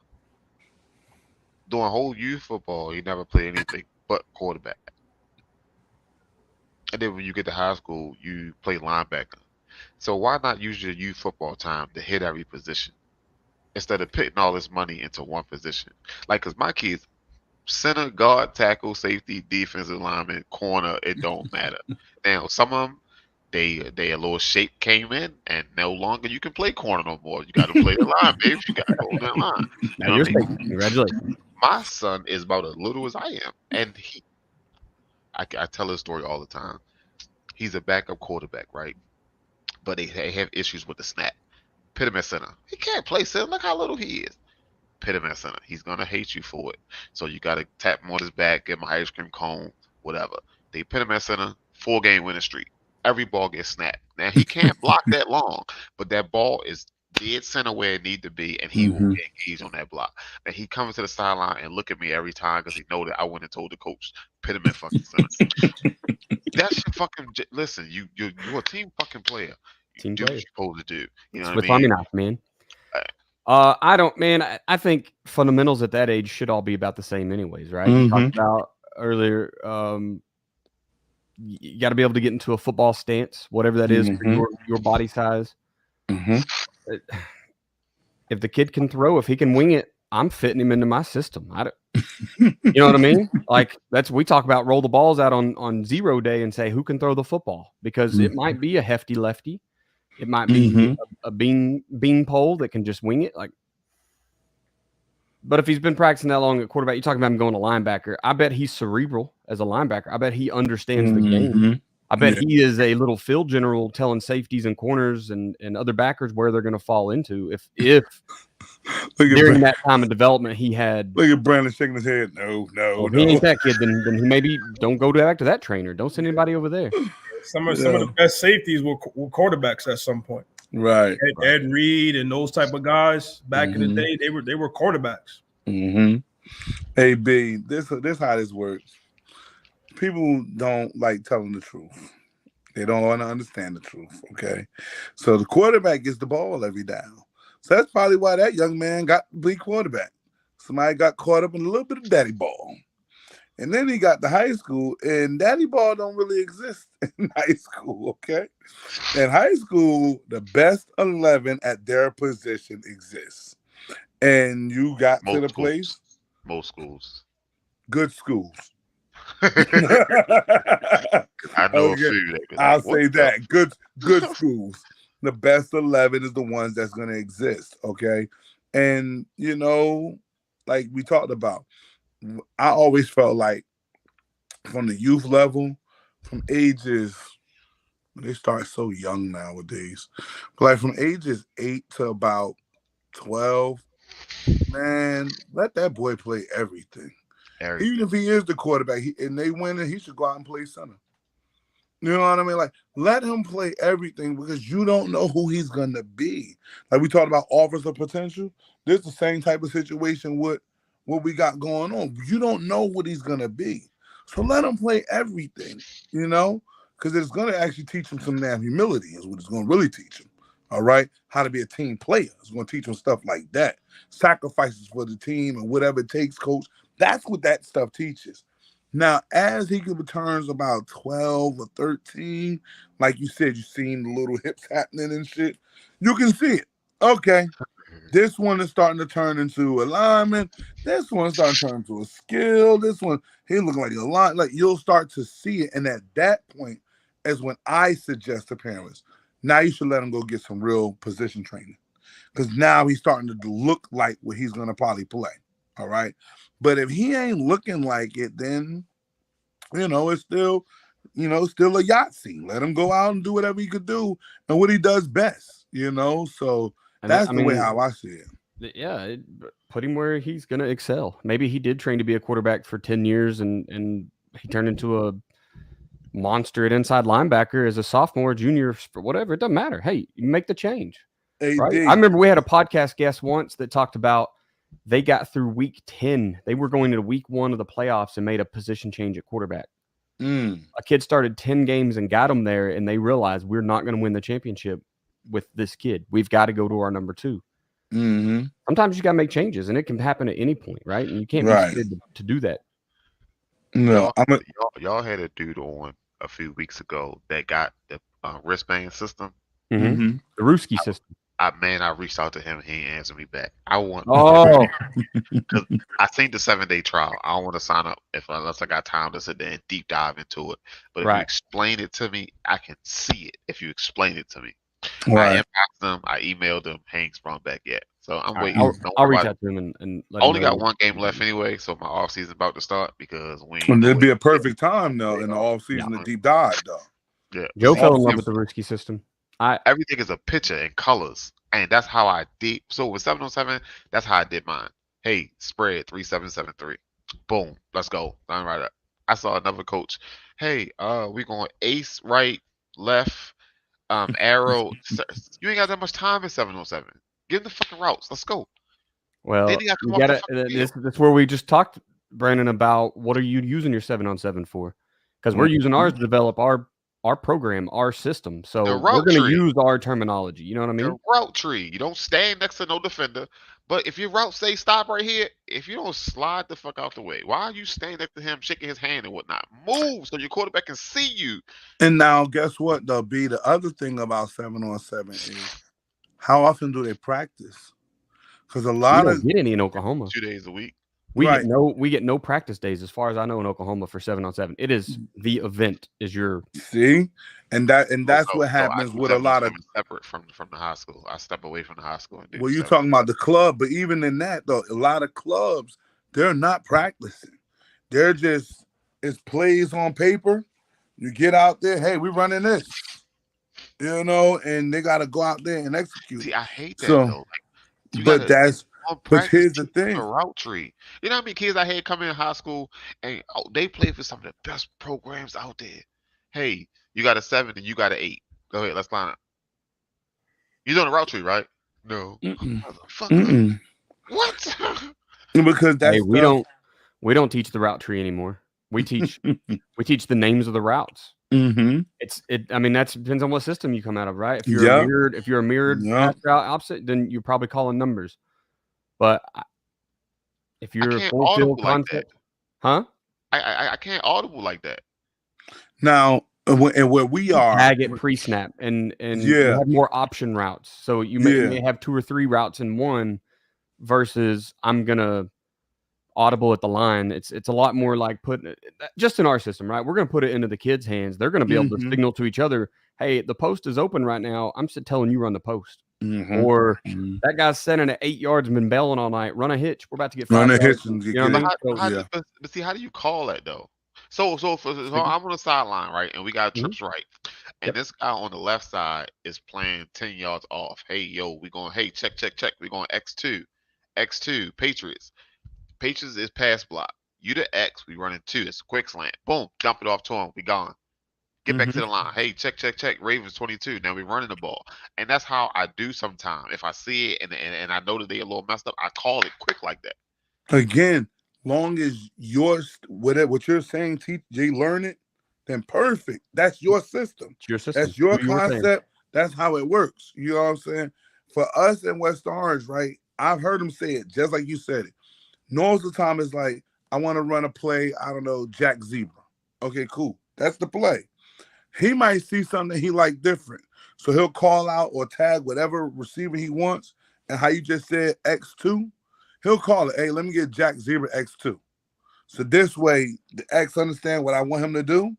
During whole youth football, he never played anything but quarterback. And then when you get to high school, you play linebacker. So why not use your youth football time to hit every position instead of putting all this money into one position? Like, because my kids, center, guard, tackle, safety, defensive lineman, corner, it don't matter. Now, some of them, they a little shape came in, and no longer you can play corner no more. You got to play the line, baby. You got to hold that line. Now you're safe. Congratulations. My son is about as little as I am, and I tell his story all the time. He's a backup quarterback, right? But they have issues with the snap. Put him at center. He can't play center. Look how little he is. Put him at center. He's going to hate you for it. So you got to tap him on his back, give him an ice cream cone, whatever. They put him at center, 4-game winning streak. Every ball gets snapped. Now, he can't block that long, but that ball is dead center where it need to be, and he will get engaged on that block. And he comes to the sideline and look at me every time because he know that I went and told the coach, put him in fucking center. That's your fucking listen. You're a team fucking player. You do what you're supposed to do. You know what I mean? Man. I don't, man. I think fundamentals at that age should all be about the same, anyways, right? You talked about earlier. You got to be able to get into a football stance, whatever that is for your body size. If the kid can throw, if he can wing it, I'm fitting him into my system. You know what I mean? Like, we talk about roll the balls out on 0 day and say who can throw the football, because it might be a hefty lefty, it might be a bean pole that can just wing it. Like, but if he's been practicing that long at quarterback, you're talking about him going to linebacker. I bet he's cerebral as a linebacker. I bet he understands the game. I bet he is a little field general telling safeties and corners and other backers where they're going to fall into. If during that time of development he had. Look at Brandon shaking his head. No. He ain't that kid. Then he maybe don't go back to that trainer. Don't send anybody over there. Some of the best safeties were quarterbacks at some point. Right. Ed Reed and those type of guys back in the day, they were quarterbacks. Hey B, this how this works. People don't like telling the truth. They don't want to understand the truth, okay? So the quarterback gets the ball every down. So that's probably why that young man got to be quarterback. Somebody got caught up in a little bit of daddy ball. And then he got to high school, and daddy ball don't really exist in high school, okay? In high school, the best 11 at their position exists. And you got to the place. Most schools. Good schools. I know a Okay, few that be I'll like, what say the that. Good schools. The best 11 is the ones that's going to exist. Okay. And, like we talked about, I always felt like from the youth level, from ages, they start so young nowadays, but like from ages 8 to about 12, man, let that boy play everything. everything. Even if he is the quarterback and they win it, he should go out and play center. You know what I mean? Like, let him play everything because you don't know who he's going to be. Like we talked about offers of potential. This is the same type of situation with what we got going on. You don't know what he's going to be. So let him play everything, because it's going to actually teach him some damn humility is what it's going to really teach him. All right? How to be a team player. It's going to teach him stuff like that. Sacrifices for the team and whatever it takes, coach. That's what that stuff teaches. Now, as he returns about 12 or 13, like you said, you've seen the little hips happening and shit, you can see it. Okay, this one is starting to turn into alignment. This one's starting to turn into a skill. This one, he looking like a lot. Like, you'll start to see it. And at that point is when I suggest to parents, now you should let him go get some real position training. Because now he's starting to look like what he's going to probably play. All right. But if he ain't looking like it, then, it's still, still a Yahtzee. Let him go out and do whatever he could do and what he does best, So that's the way how I see it. Yeah, put him where he's going to excel. Maybe he did train to be a quarterback for 10 years and he turned into a monster at inside linebacker as a sophomore, junior, whatever. It doesn't matter. Hey, you make the change. Right? I remember we had a podcast guest once that talked about they got through week 10. They were going into week 1 of the playoffs and made a position change at quarterback. A kid started 10 games and got them there, and they realized we're not going to win the championship with this kid. We've got to go to our number 2. Sometimes you got to make changes, and it can happen at any point, right? And you can't be scared to do that. No, y'all had a dude on a few weeks ago that got the wristband system. The Ruski system. I reached out to him. He ain't answered me back. I want. Oh, because I seen the 7-day trial. I don't want to sign up unless I got time to sit there and deep dive into it. But if you explain it to me, I can see it. If you explain it to me, I inboxed them. I emailed them. He ain't sprung back yet. So I'm waiting. I'll reach out to him and let I only him know. got one game left anyway, so my off season about to start because it'd be a perfect time though in the off season to deep dive though. Yeah, Joe fell in love with the Ruski system. Everything is a picture and colors, and that's how I did. So with 707, that's how I did mine. Hey, spread 3773. Boom, let's go. I'm right up. I saw another coach. Hey, we going ace right, left, arrow. You ain't got that much time in 707. Give them the fucking routes. Let's go. Well, that's where we just talked, Brandon, about what are you using your 7-on-7 for? Because we're using ours to develop our program, our system. So we're going to use our terminology. You know what I mean? The route tree. You don't stand next to no defender. But if your route say stop right here, if you don't slide the fuck out the way, why are you standing next to him, shaking his hand and whatnot? Move so your quarterback can see you. And now, guess what? The other thing about 7-on-7 is how often do they practice? Because a lot of get any in Oklahoma 2 days a week. We get no practice days as far as I know in Oklahoma for 7-on-7. It is the event is your see, and that's what happens with a lot of separate from the high school. I step away from the high school. Well, you're talking about the club, but even in that though, a lot of clubs they're not practicing. They're just it's plays on paper. You get out there, hey, we're running this, and they got to go out there and execute. See, I hate that though. But here's the thing. A route tree. You know how many kids I had come in high school and they play for some of the best programs out there. Hey, you got a 7 and you got an 8. Go ahead, let's line up. You doing a route tree, right? No. What? Because that's we don't teach the route tree anymore. We teach the names of the routes. I mean, that depends on what system you come out of, right? If you're a mirrored pass route opposite, then you're probably calling numbers. But if you're a full field concept, I can't audible like that. Now, where we are, tag it pre-snap, and you have more option routes. So you may have 2 or 3 routes in one, versus I'm gonna audible at the line. It's a lot more like putting it just in our system, right? We're going to put it into the kids' hands. They're going to be able to signal to each other, hey, the post is open right now. I'm just telling you run the post. Or that guy's sending at 8 yards and been bailing all night. Run a hitch. We're about to get 5 yards. But see, how do you call that though? So I'm on the sideline, right, and we got trips right, and this guy on the left side is playing 10 yards off. Hey, yo, check. We're going X2, Patriots. Patriots is pass block. You the X, we running 2. It's a quick slant. Boom, dump it off to him. We gone. Get back to the line. Hey, check. Ravens 22. Now we running the ball. And that's how I do sometimes. If I see it and I know that they a little messed up, I call it quick like that. Again, long as what you're saying, TJ, learn it, then perfect. That's your system. It's your system. That's your concept. That's how it works. You know what I'm saying? For us in West Orange, right, I've heard him say it just like you said it. Most of the time it's like, I want to run a play, I don't know, Jack Zebra. Okay, cool. That's the play. He might see something he like different. So he'll call out or tag whatever receiver he wants. And how you just said X2, he'll call it, hey, let me get Jack Zebra X2. So this way, the X understand what I want him to do.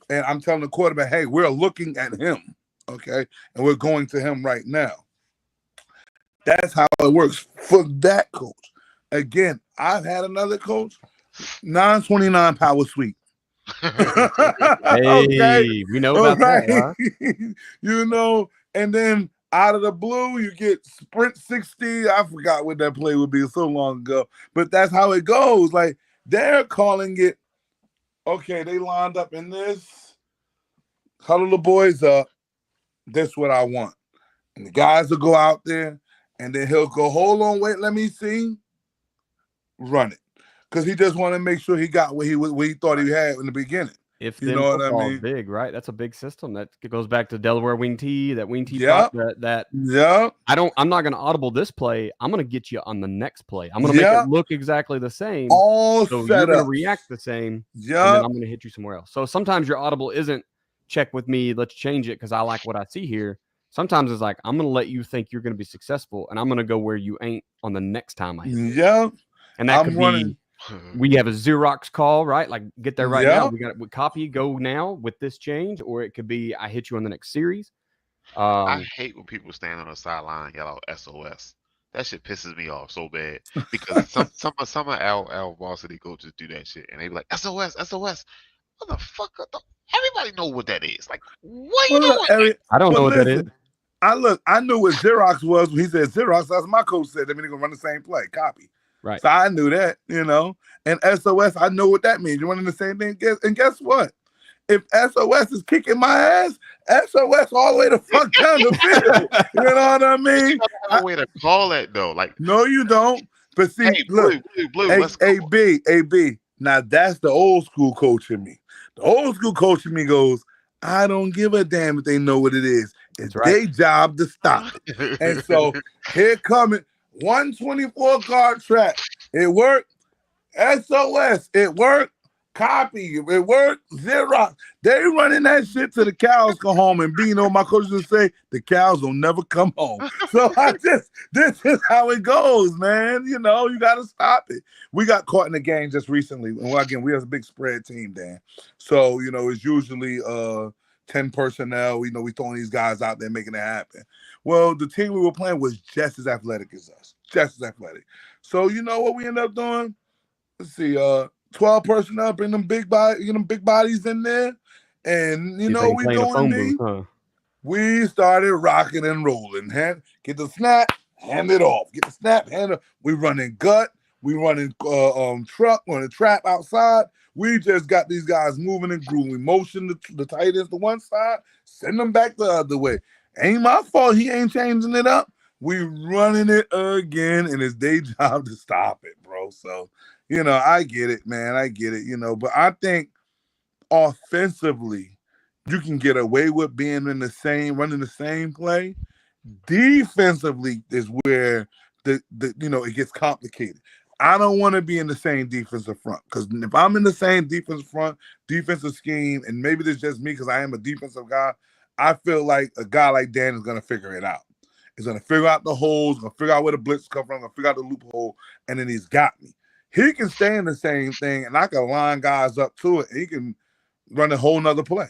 And I'm telling the quarterback, hey, we're looking at him, okay? And we're going to him right now. That's how it works for that coach. Again, I've had another coach, 929 power sweep. Hey, we know about that. Huh? You know, and then out of the blue, you get sprint 60. I forgot what that play would be so long ago, but that's how it goes. Like they're calling it, okay, they lined up in this, huddle the boys up. This is what I want. And the guys will go out there, and then he'll go, hold on, wait, let me see. Run it. Because he just wanted to make sure he got what he thought he had in the beginning. If you know what I mean, big, right? That's a big system. That goes back to Delaware wing tee. That wing tee. Yeah. I'm not going to audible this play. I'm going to get you on the next play. I'm going to make it look exactly the same. All so set you're going up. to react the same. Yeah. And then I'm going to hit you somewhere else. So sometimes your audible isn't check with me. Let's change it because I like what I see here. Sometimes it's like I'm going to let you think you're going to be successful, and I'm going to go where you ain't on the next time I hit. Yeah. And that could be. We have a Xerox call, right? Like get there right now. We got it. Copy, go now with this change, or it could be I hit you on the next series. I hate when people stand on the sideline and yell out SOS. That shit pisses me off so bad because some of our varsity coaches do that shit and they be like SOS. Motherfucker, everybody know what that is. Like, what are you doing? I don't know what that is. I knew what Xerox was when he said Xerox. That's my coach said. That means they're gonna run the same play, copy. Right. So I knew that, you know, and SOS, I know what that means. You're running the same thing. And guess what? If SOS is kicking my ass, SOS all the way to fuck down the field. You know what I mean? You have a way to call it though. Like, no, you don't. But see, hey, look, blue, let's go. AB. Now that's the old school coach in me. The old school coach in me goes, I don't give a damn if they know what it is. It's their job to stop it. And so here coming. 124 guard trap. It worked. SOS. It worked. Copy. It worked. Xerox. They running that shit till the cows come home. And my coaches will say the cows will never come home. So this is how it goes, man. You know, you got to stop it. We got caught in the game just recently. And again, we have a big spread team, Dan. So, you know, it's usually 10 personnel. You know, we throwing these guys out there making it happen. Well, the team we were playing was just as athletic as us. Just as athletic. So you know what we ended up doing? Let's see, 12 personnel, bring them big bodies in there. And you know what we doing? We started rocking and rolling. Get the snap, hand it off. Get the snap, hand it off. We running gut, we running truck, running trap outside. We just got these guys moving and grooving. We motion the tight ends to one side, send them back the other way. Ain't my fault he ain't changing it up. We running it again, and it's their job to stop it, bro. So, you know, I get it, man. I get it, you know. But I think offensively, you can get away with being running the same play. Defensively is where the it gets complicated. I don't want to be in the same defensive front because if I'm in the same defensive front, defensive scheme, and maybe this is just me because I am a defensive guy, I feel like a guy like Dan is going to figure it out. He's going to figure out the holes, going to figure out where the blitz come from, going to figure out the loophole, and then he's got me. he can stay in the same thing, and I can line guys up to it. He can run a whole nother play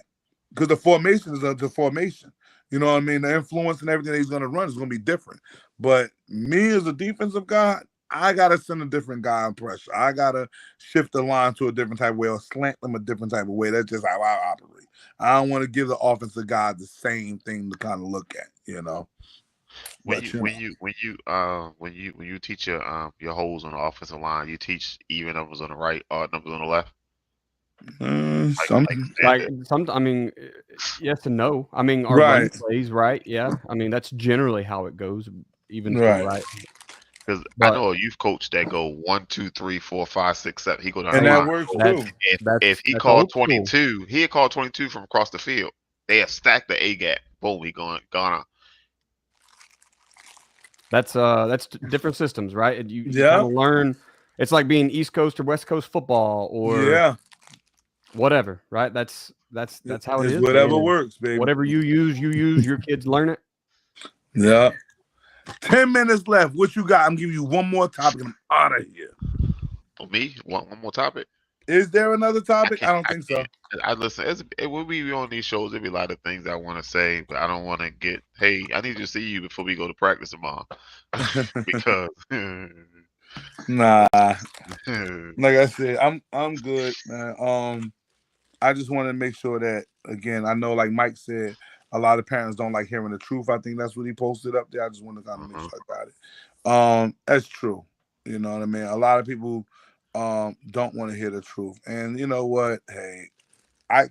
because the formation is the formation. You know what I mean? The influence and everything that he's going to run is going to be different. But me as a defensive guy, I got to send a different guy on pressure. I got to shift the line to a different type of way or slant them a different type of way. That's just how I operate. I don't want to give the offensive guy the same thing to kind of look at, you know. When you teach your holes on the offensive line, you teach even numbers on the right, odd numbers on the left. I mean, yes and no. I mean, our run plays, right? Yeah. I mean, that's generally how it goes, even right. Because I know a youth coach that go 1, 2, 3, 4, 5, 6, 7. He go down and the that line. works too. If he called 22, he had called 22 from across the field. They have stacked the A gap. Boom, he gone. That's different systems, right? You kind of learn. It's like being East Coast or West Coast football or whatever, right? That's how it is. Whatever works, baby. Whatever you use, your kids learn it. Yeah. 10 minutes left. What you got? I'm giving you one more topic and I'm out of here. For me, one more topic. Is there another topic? I don't think so. I listen. It will be on these shows. There'll be a lot of things I want to say, but I don't want to get. Hey, I need to see you before we go to practice tomorrow, because nah. Like I said, I'm good, man. I just want to make sure that again. I know, like Mike said, a lot of parents don't like hearing the truth. I think that's what he posted up there. I just want to kind of make sure I got it. That's true. You know what I mean? A lot of people don't want to hear the truth. And you know what? Hey, I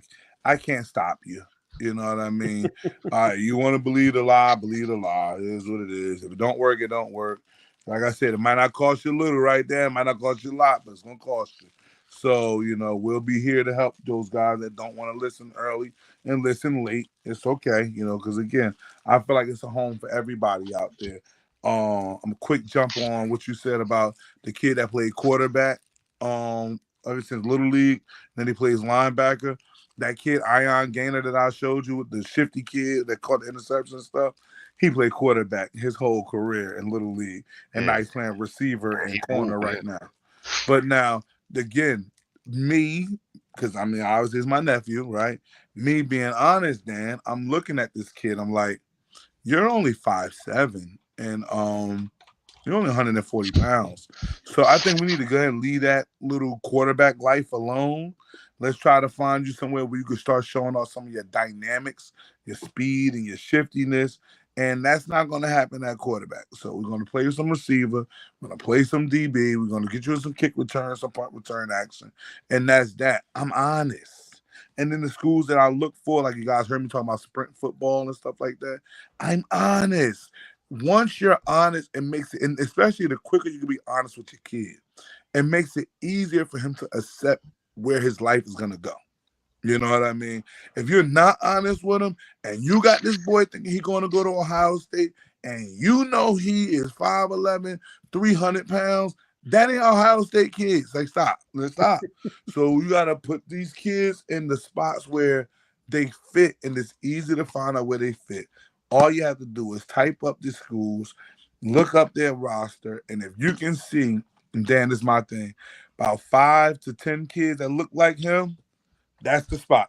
can't stop you. You know what I mean? All right, you want to believe the lie, believe the lie. It is what it is. If it don't work, it don't work. Like I said, it might not cost you a little right there. It might not cost you a lot, but it's going to cost you. So, you know, we'll be here to help those guys that don't want to listen early and listen late. It's okay, you know, because, again, I feel like it's a home for everybody out there. I'm a quick jump on what you said about the kid that played quarterback ever since Little League. Then he plays linebacker. That kid, Ion Gaynor, that I showed you, the shifty kid that caught the interception and stuff, he played quarterback his whole career in Little League. And now he's playing receiver and corner right now. But now, again, me, because I mean, obviously it's my nephew, right? Me being honest, Dan, I'm looking at this kid. I'm like, you're only 5'7", and you're only 140 pounds. So I think we need to go ahead and leave that little quarterback life alone. Let's try to find you somewhere where you can start showing off some of your dynamics, your speed, and your shiftiness. And that's not going to happen at quarterback. So we're going to play you some receiver. We're going to play some DB. We're going to get you some kick return, some punt return action. And that's that. I'm honest. And then the schools that I look for, like you guys heard me talking about sprint football and stuff like that, I'm honest. Once you're honest, it makes it, and especially the quicker you can be honest with your kid, it makes it easier for him to accept where his life is going to go. You know what I mean? If you're not honest with him and you got this boy thinking he's going to go to Ohio State and you know he is 5'11", 300 pounds, that ain't Ohio State kids. Like, stop. Let's stop. So you got to put these kids in the spots where they fit, and it's easy to find out where they fit. All you have to do is type up the schools, look up their roster, and if you can see, and Dan, this is my thing, about 5 to 10 kids that look like him, that's the spot.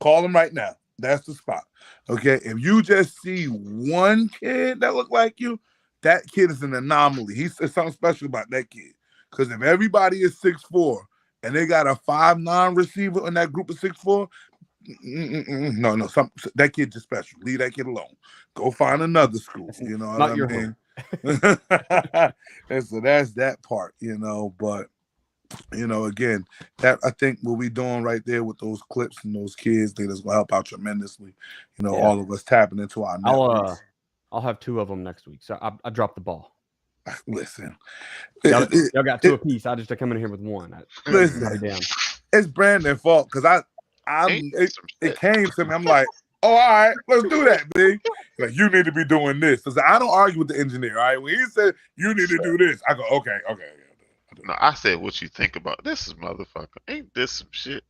Call him right now. That's the spot. Okay? If you just see one kid that look like you, that kid is an anomaly. There's something special about that kid. Because if everybody is 6'4", and they got a 5'9" receiver in that group of 6'4", no, that kid's just special. Leave that kid alone. Go find another school. You know what I mean? And so that's that part, you know. But you know, again, that I think what we're doing right there with those clips and those kids, I think that's gonna help out tremendously. You know, all of us tapping into our networks. I'll have 2 of them next week. So I dropped the ball. Listen, y'all got 2 apiece. I just come in here with 1. Listen, it's Brandon's fault because it came to me. I'm like, oh, all right, let's do that, B. Like, you need to be doing this. Because I don't argue with the engineer, all right? When he said you need to do this, I go, okay. No, I said what you think about this is motherfucker. Ain't this some shit?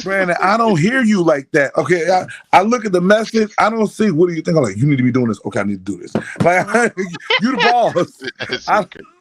Brandon, I don't hear you like that. Okay, I look at the message. I don't see. What do you think? I'm like, you need to be doing this. Okay, I need to do this. Like, you the boss.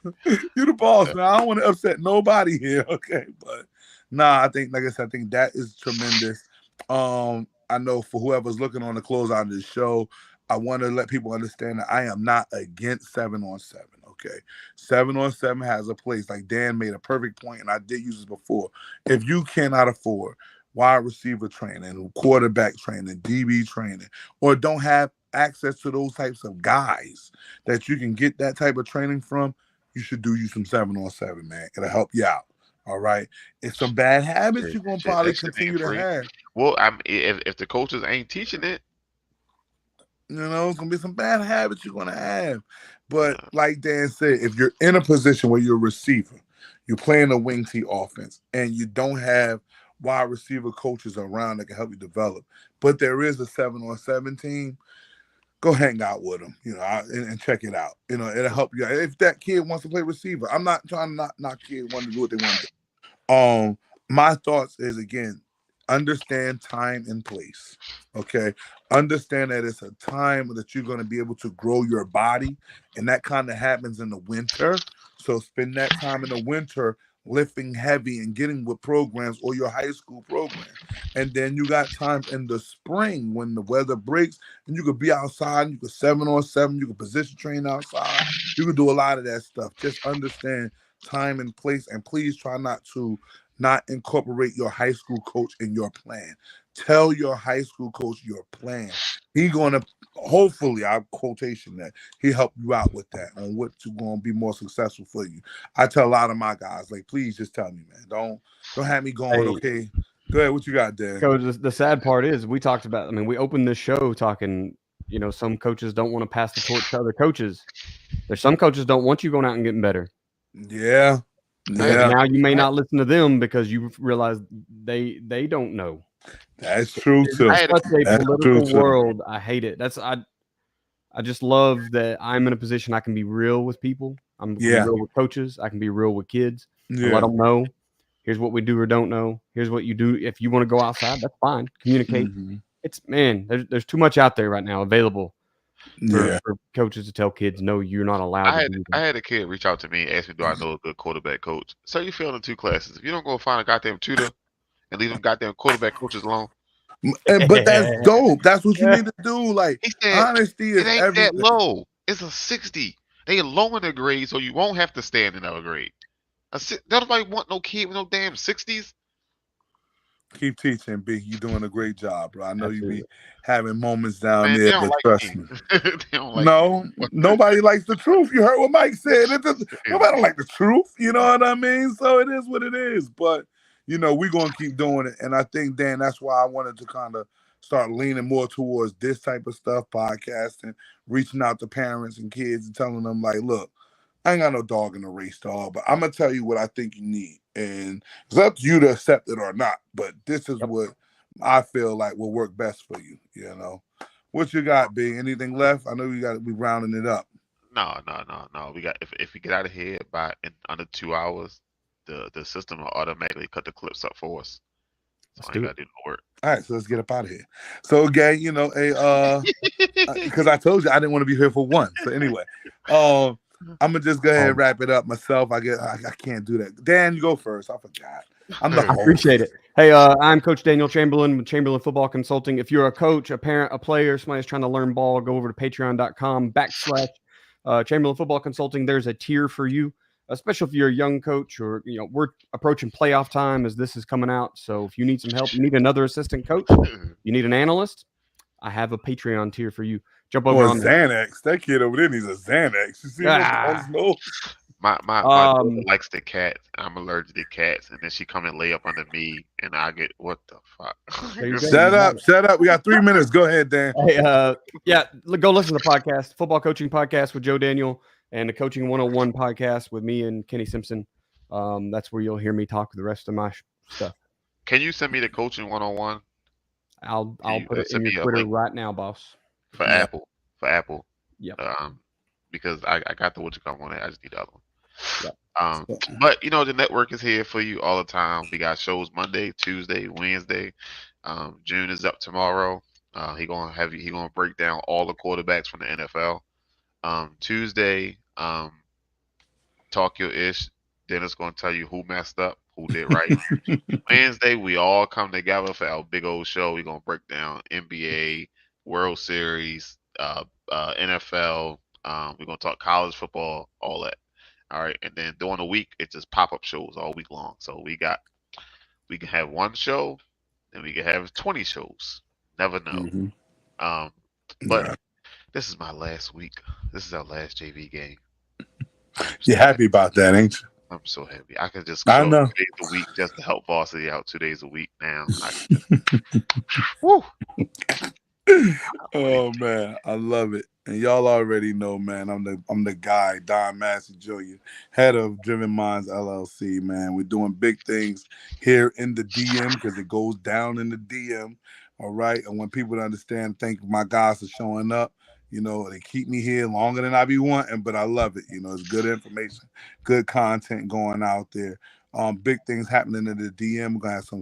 You the boss, man. I don't want to upset nobody here, okay? But nah, I think, like I said, I think that is tremendous. I know for whoever's looking on the closeout of this show, I want to let people understand that I am not against 7-on-7. Okay, 7-on-7 has a place. Like Dan made a perfect point, and I did use this before. If you cannot afford wide receiver training, quarterback training, DB training, or don't have access to those types of guys that you can get that type of training from, you should do you some 7-on-7, man. It'll help you out. All right. It's some bad habits you're gonna probably continue to have. Well, if the coaches ain't teaching it, you know, it's gonna be some bad habits you're gonna have. But like Dan said, if you're in a position where you're a receiver, you're playing a wing T offense, and you don't have wide receiver coaches around that can help you develop, but there is a 7-on-7 team, go hang out with them, you know, and check it out. You know, it'll help you out. If that kid wants to play receiver, I'm not trying to knock kids want to do what they want to do. My thoughts is, again, understand time and place. Okay, understand that it's a time that you're going to be able to grow your body, and that kind of happens in the winter. So spend that time in the winter lifting heavy and getting with programs or your high school program. And then you got time in the spring when the weather breaks and you could be outside, you could 7-on-7, you could position train outside, you could do a lot of that stuff. Just understand time and place, and please try not to not incorporate your high school coach in your plan. Tell your high school coach your plan. He's gonna, hopefully, I quotation that, he help you out with that on what's going to be more successful for you. I tell a lot of my guys, like, please just tell me, man. Don't have me going, okay, go ahead, what you got there? Coach, the sad part is we talked about, I mean, we opened this show talking, you know, some coaches don't want to pass the torch to other coaches. There's some coaches don't want you going out and getting better. Yeah. Now you may not listen to them because you realize they don't know. That's true too. It's such a political world. I hate it. I just love that I'm in a position I can be real with people. I'm be real with coaches. I can be real with kids. Let them know. Here's what we do or don't know. Here's what you do. If you want to go outside, that's fine. Communicate. It's, man, there's too much out there right now available for coaches to tell kids, no, you're not allowed to do that. I had a kid reach out to me and ask me, do I know a good quarterback coach? So you failed in 2 classes. If you don't go find a goddamn tutor and leave them goddamn quarterback coaches alone. But that's dope. That's what you need to do. Like, he said, honesty is it ain't everything. That low. It's a 60. They lowering the grade so you won't have to stay in another grade. Nobody want no kid with no damn 60s. Keep teaching, B. You're doing a great job, bro. I know you be having moments down there, but trust me. No, nobody likes the truth. You heard what Mike said. Nobody like the truth. You know what I mean? So it is what it is. But, you know, we're going to keep doing it. And I think, Dan, that's why I wanted to kind of start leaning more towards this type of stuff, podcasting, reaching out to parents and kids and telling them, like, look, I ain't got no dog in the race, dog, but I'm going to tell you what I think you need. And it's up to you to accept it or not. But this is what I feel like will work best for you, you know. What you got, B? Anything left? I know you got to be rounding it up. No. We got if we get out of here by under 2 hours, the system will automatically cut the clips up for us. So I ain't got to do the work. All right, so let's get up out of here. So again, you know, because I told you I didn't want to be here for one. So anyway, I'm gonna just go ahead and wrap it up myself. I can't do that. Dan, you go first. I forgot. I appreciate it. Hey, I'm Coach Daniel Chamberlain with Chamberlain Football Consulting. If you're a coach, a parent, a player, somebody who's trying to learn ball, go over to patreon.com/Chamberlain Football Consulting. There's a tier for you, especially if you're a young coach, or, you know, we're approaching playoff time as this is coming out. So if you need some help, you need another assistant coach, you need an analyst, I have a Patreon tier for you. Jump over on Xanax. That kid over there needs a Xanax. You see my daughter likes the cats. I'm allergic to cats, and then she come and lay up under me, and I get, what the fuck? Shut up. We got 3 minutes. Go ahead, Dan. Hey, go listen to the podcast, Football Coaching Podcast with Joe Daniel, and the Coaching 101 podcast with me and Kenny Simpson. That's where you'll hear me talk the rest of my stuff. Can you send me the Coaching 101? I'll put it in your Twitter right now, boss. For Apple. Yeah. Because I got the what you call one. I just need the other one. But you know, the network is here for you all the time. We got shows Monday, Tuesday, Wednesday. June is up tomorrow. He gonna break down all the quarterbacks from the NFL. Tuesday, talk your ish. Dennis gonna tell you who messed up, who did right. Wednesday, we all come together for our big old show. We're gonna break down NBA, World Series, NFL. We're gonna talk college football, all that. All right, and then during the week, it's just pop up shows all week long. So we can have one show, and we can have 20 shows. Never know. But Yeah. this is my last week. This is our last JV game. You're happy about that, ain't you? I'm so happy. I can just I go know. 2 days a week just to help varsity out 2 days a week now. Woo. Oh man, I love it. And y'all already know, man. I'm the guy, Don Massey Jr., head of Driven Minds LLC. Man, we're doing big things here in the DM because it goes down in the DM. All right, and when people understand, thank my guys for showing up. You know, they keep me here longer than I be wanting, but I love it. You know, it's good information, good content going out there. Big things happening in the DM. We're gonna have some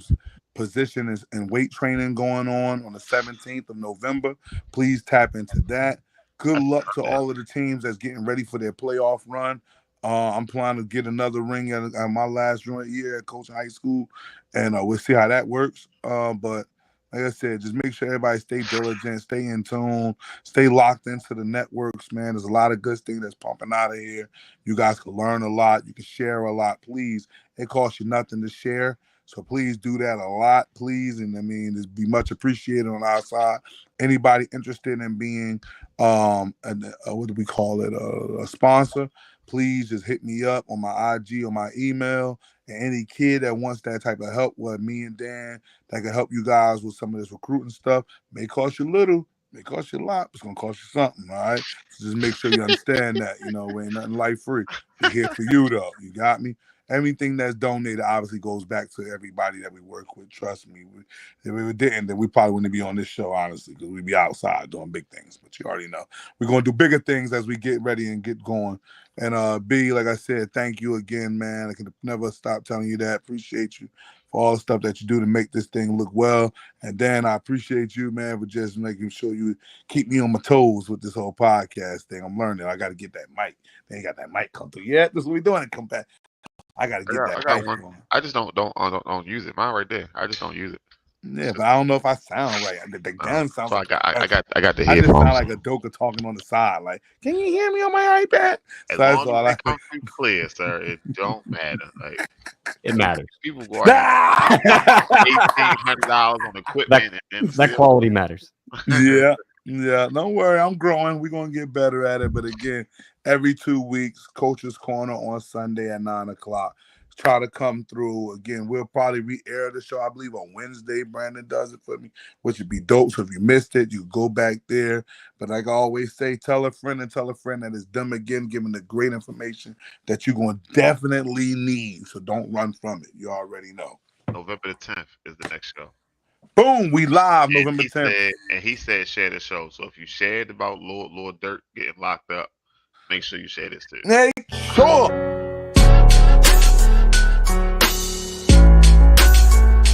position and weight training going on the 17th of November. Please tap into that. Good luck to all of the teams that's getting ready for their playoff run. I'm planning to get another ring at my last joint year at coaching high school, and we'll see how that works. But like I said, just make sure everybody stay diligent, stay in tune, stay locked into the networks, man. There's a lot of good things that's pumping out of here. You guys can learn a lot. You can share a lot. Please, it costs you nothing to share. So please do that a lot, please. And I mean, it'd be much appreciated on our side. Anybody interested in being, what do we call it, a sponsor, please just hit me up on my IG or my email. And any kid that wants that type of help with me and Dan that can help you guys with some of this recruiting stuff, may cost you little, may cost you a lot, it's going to cost you something, all right? So just make sure you understand that, you know, ain't nothing life free. We're here for you, though. You got me? Everything that's donated obviously goes back to everybody that we work with. Trust me. If we didn't, then we probably wouldn't be on this show, honestly, because we'd be outside doing big things. But you already know. We're going to do bigger things as we get ready and get going. And B, like I said, thank you again, man. I can never stop telling you that. Appreciate you for all the stuff that you do to make this thing look well. And Dan, I appreciate you, man, for just making sure you keep me on my toes with this whole podcast thing. I'm learning. I got to get that mic. They ain't got that mic come through yet. This is what we're doing. Come back. I gotta get that. I got one. On. I just don't use it. Mine right there. I just don't use it. Yeah, but I don't know if I sound right. The gun sounds. So like I got the headphones. I just sound like a Doka talking on the side. Like, can you hear me on my iPad? As long as it comes through clear, sir, it don't matter. Like, it matters. People go $1,800 on equipment. That quality matters. Yeah. Yeah, don't worry. I'm growing. We're going to get better at it. But again, every 2 weeks, Coach's Corner on Sunday at 9 o'clock. Try to come through. Again, we'll probably re-air the show, I believe, on Wednesday. Brandon does it for me, which would be dope. So if you missed it, you go back there. But like I always say, tell a friend that it's them again, giving the great information that you're going to definitely need. So don't run from it. You already know. November the 10th is the next show. Boom, we live November 10th. And he said share the show. So if you shared about Lord Dirt getting locked up, make sure you share this too. Make sure.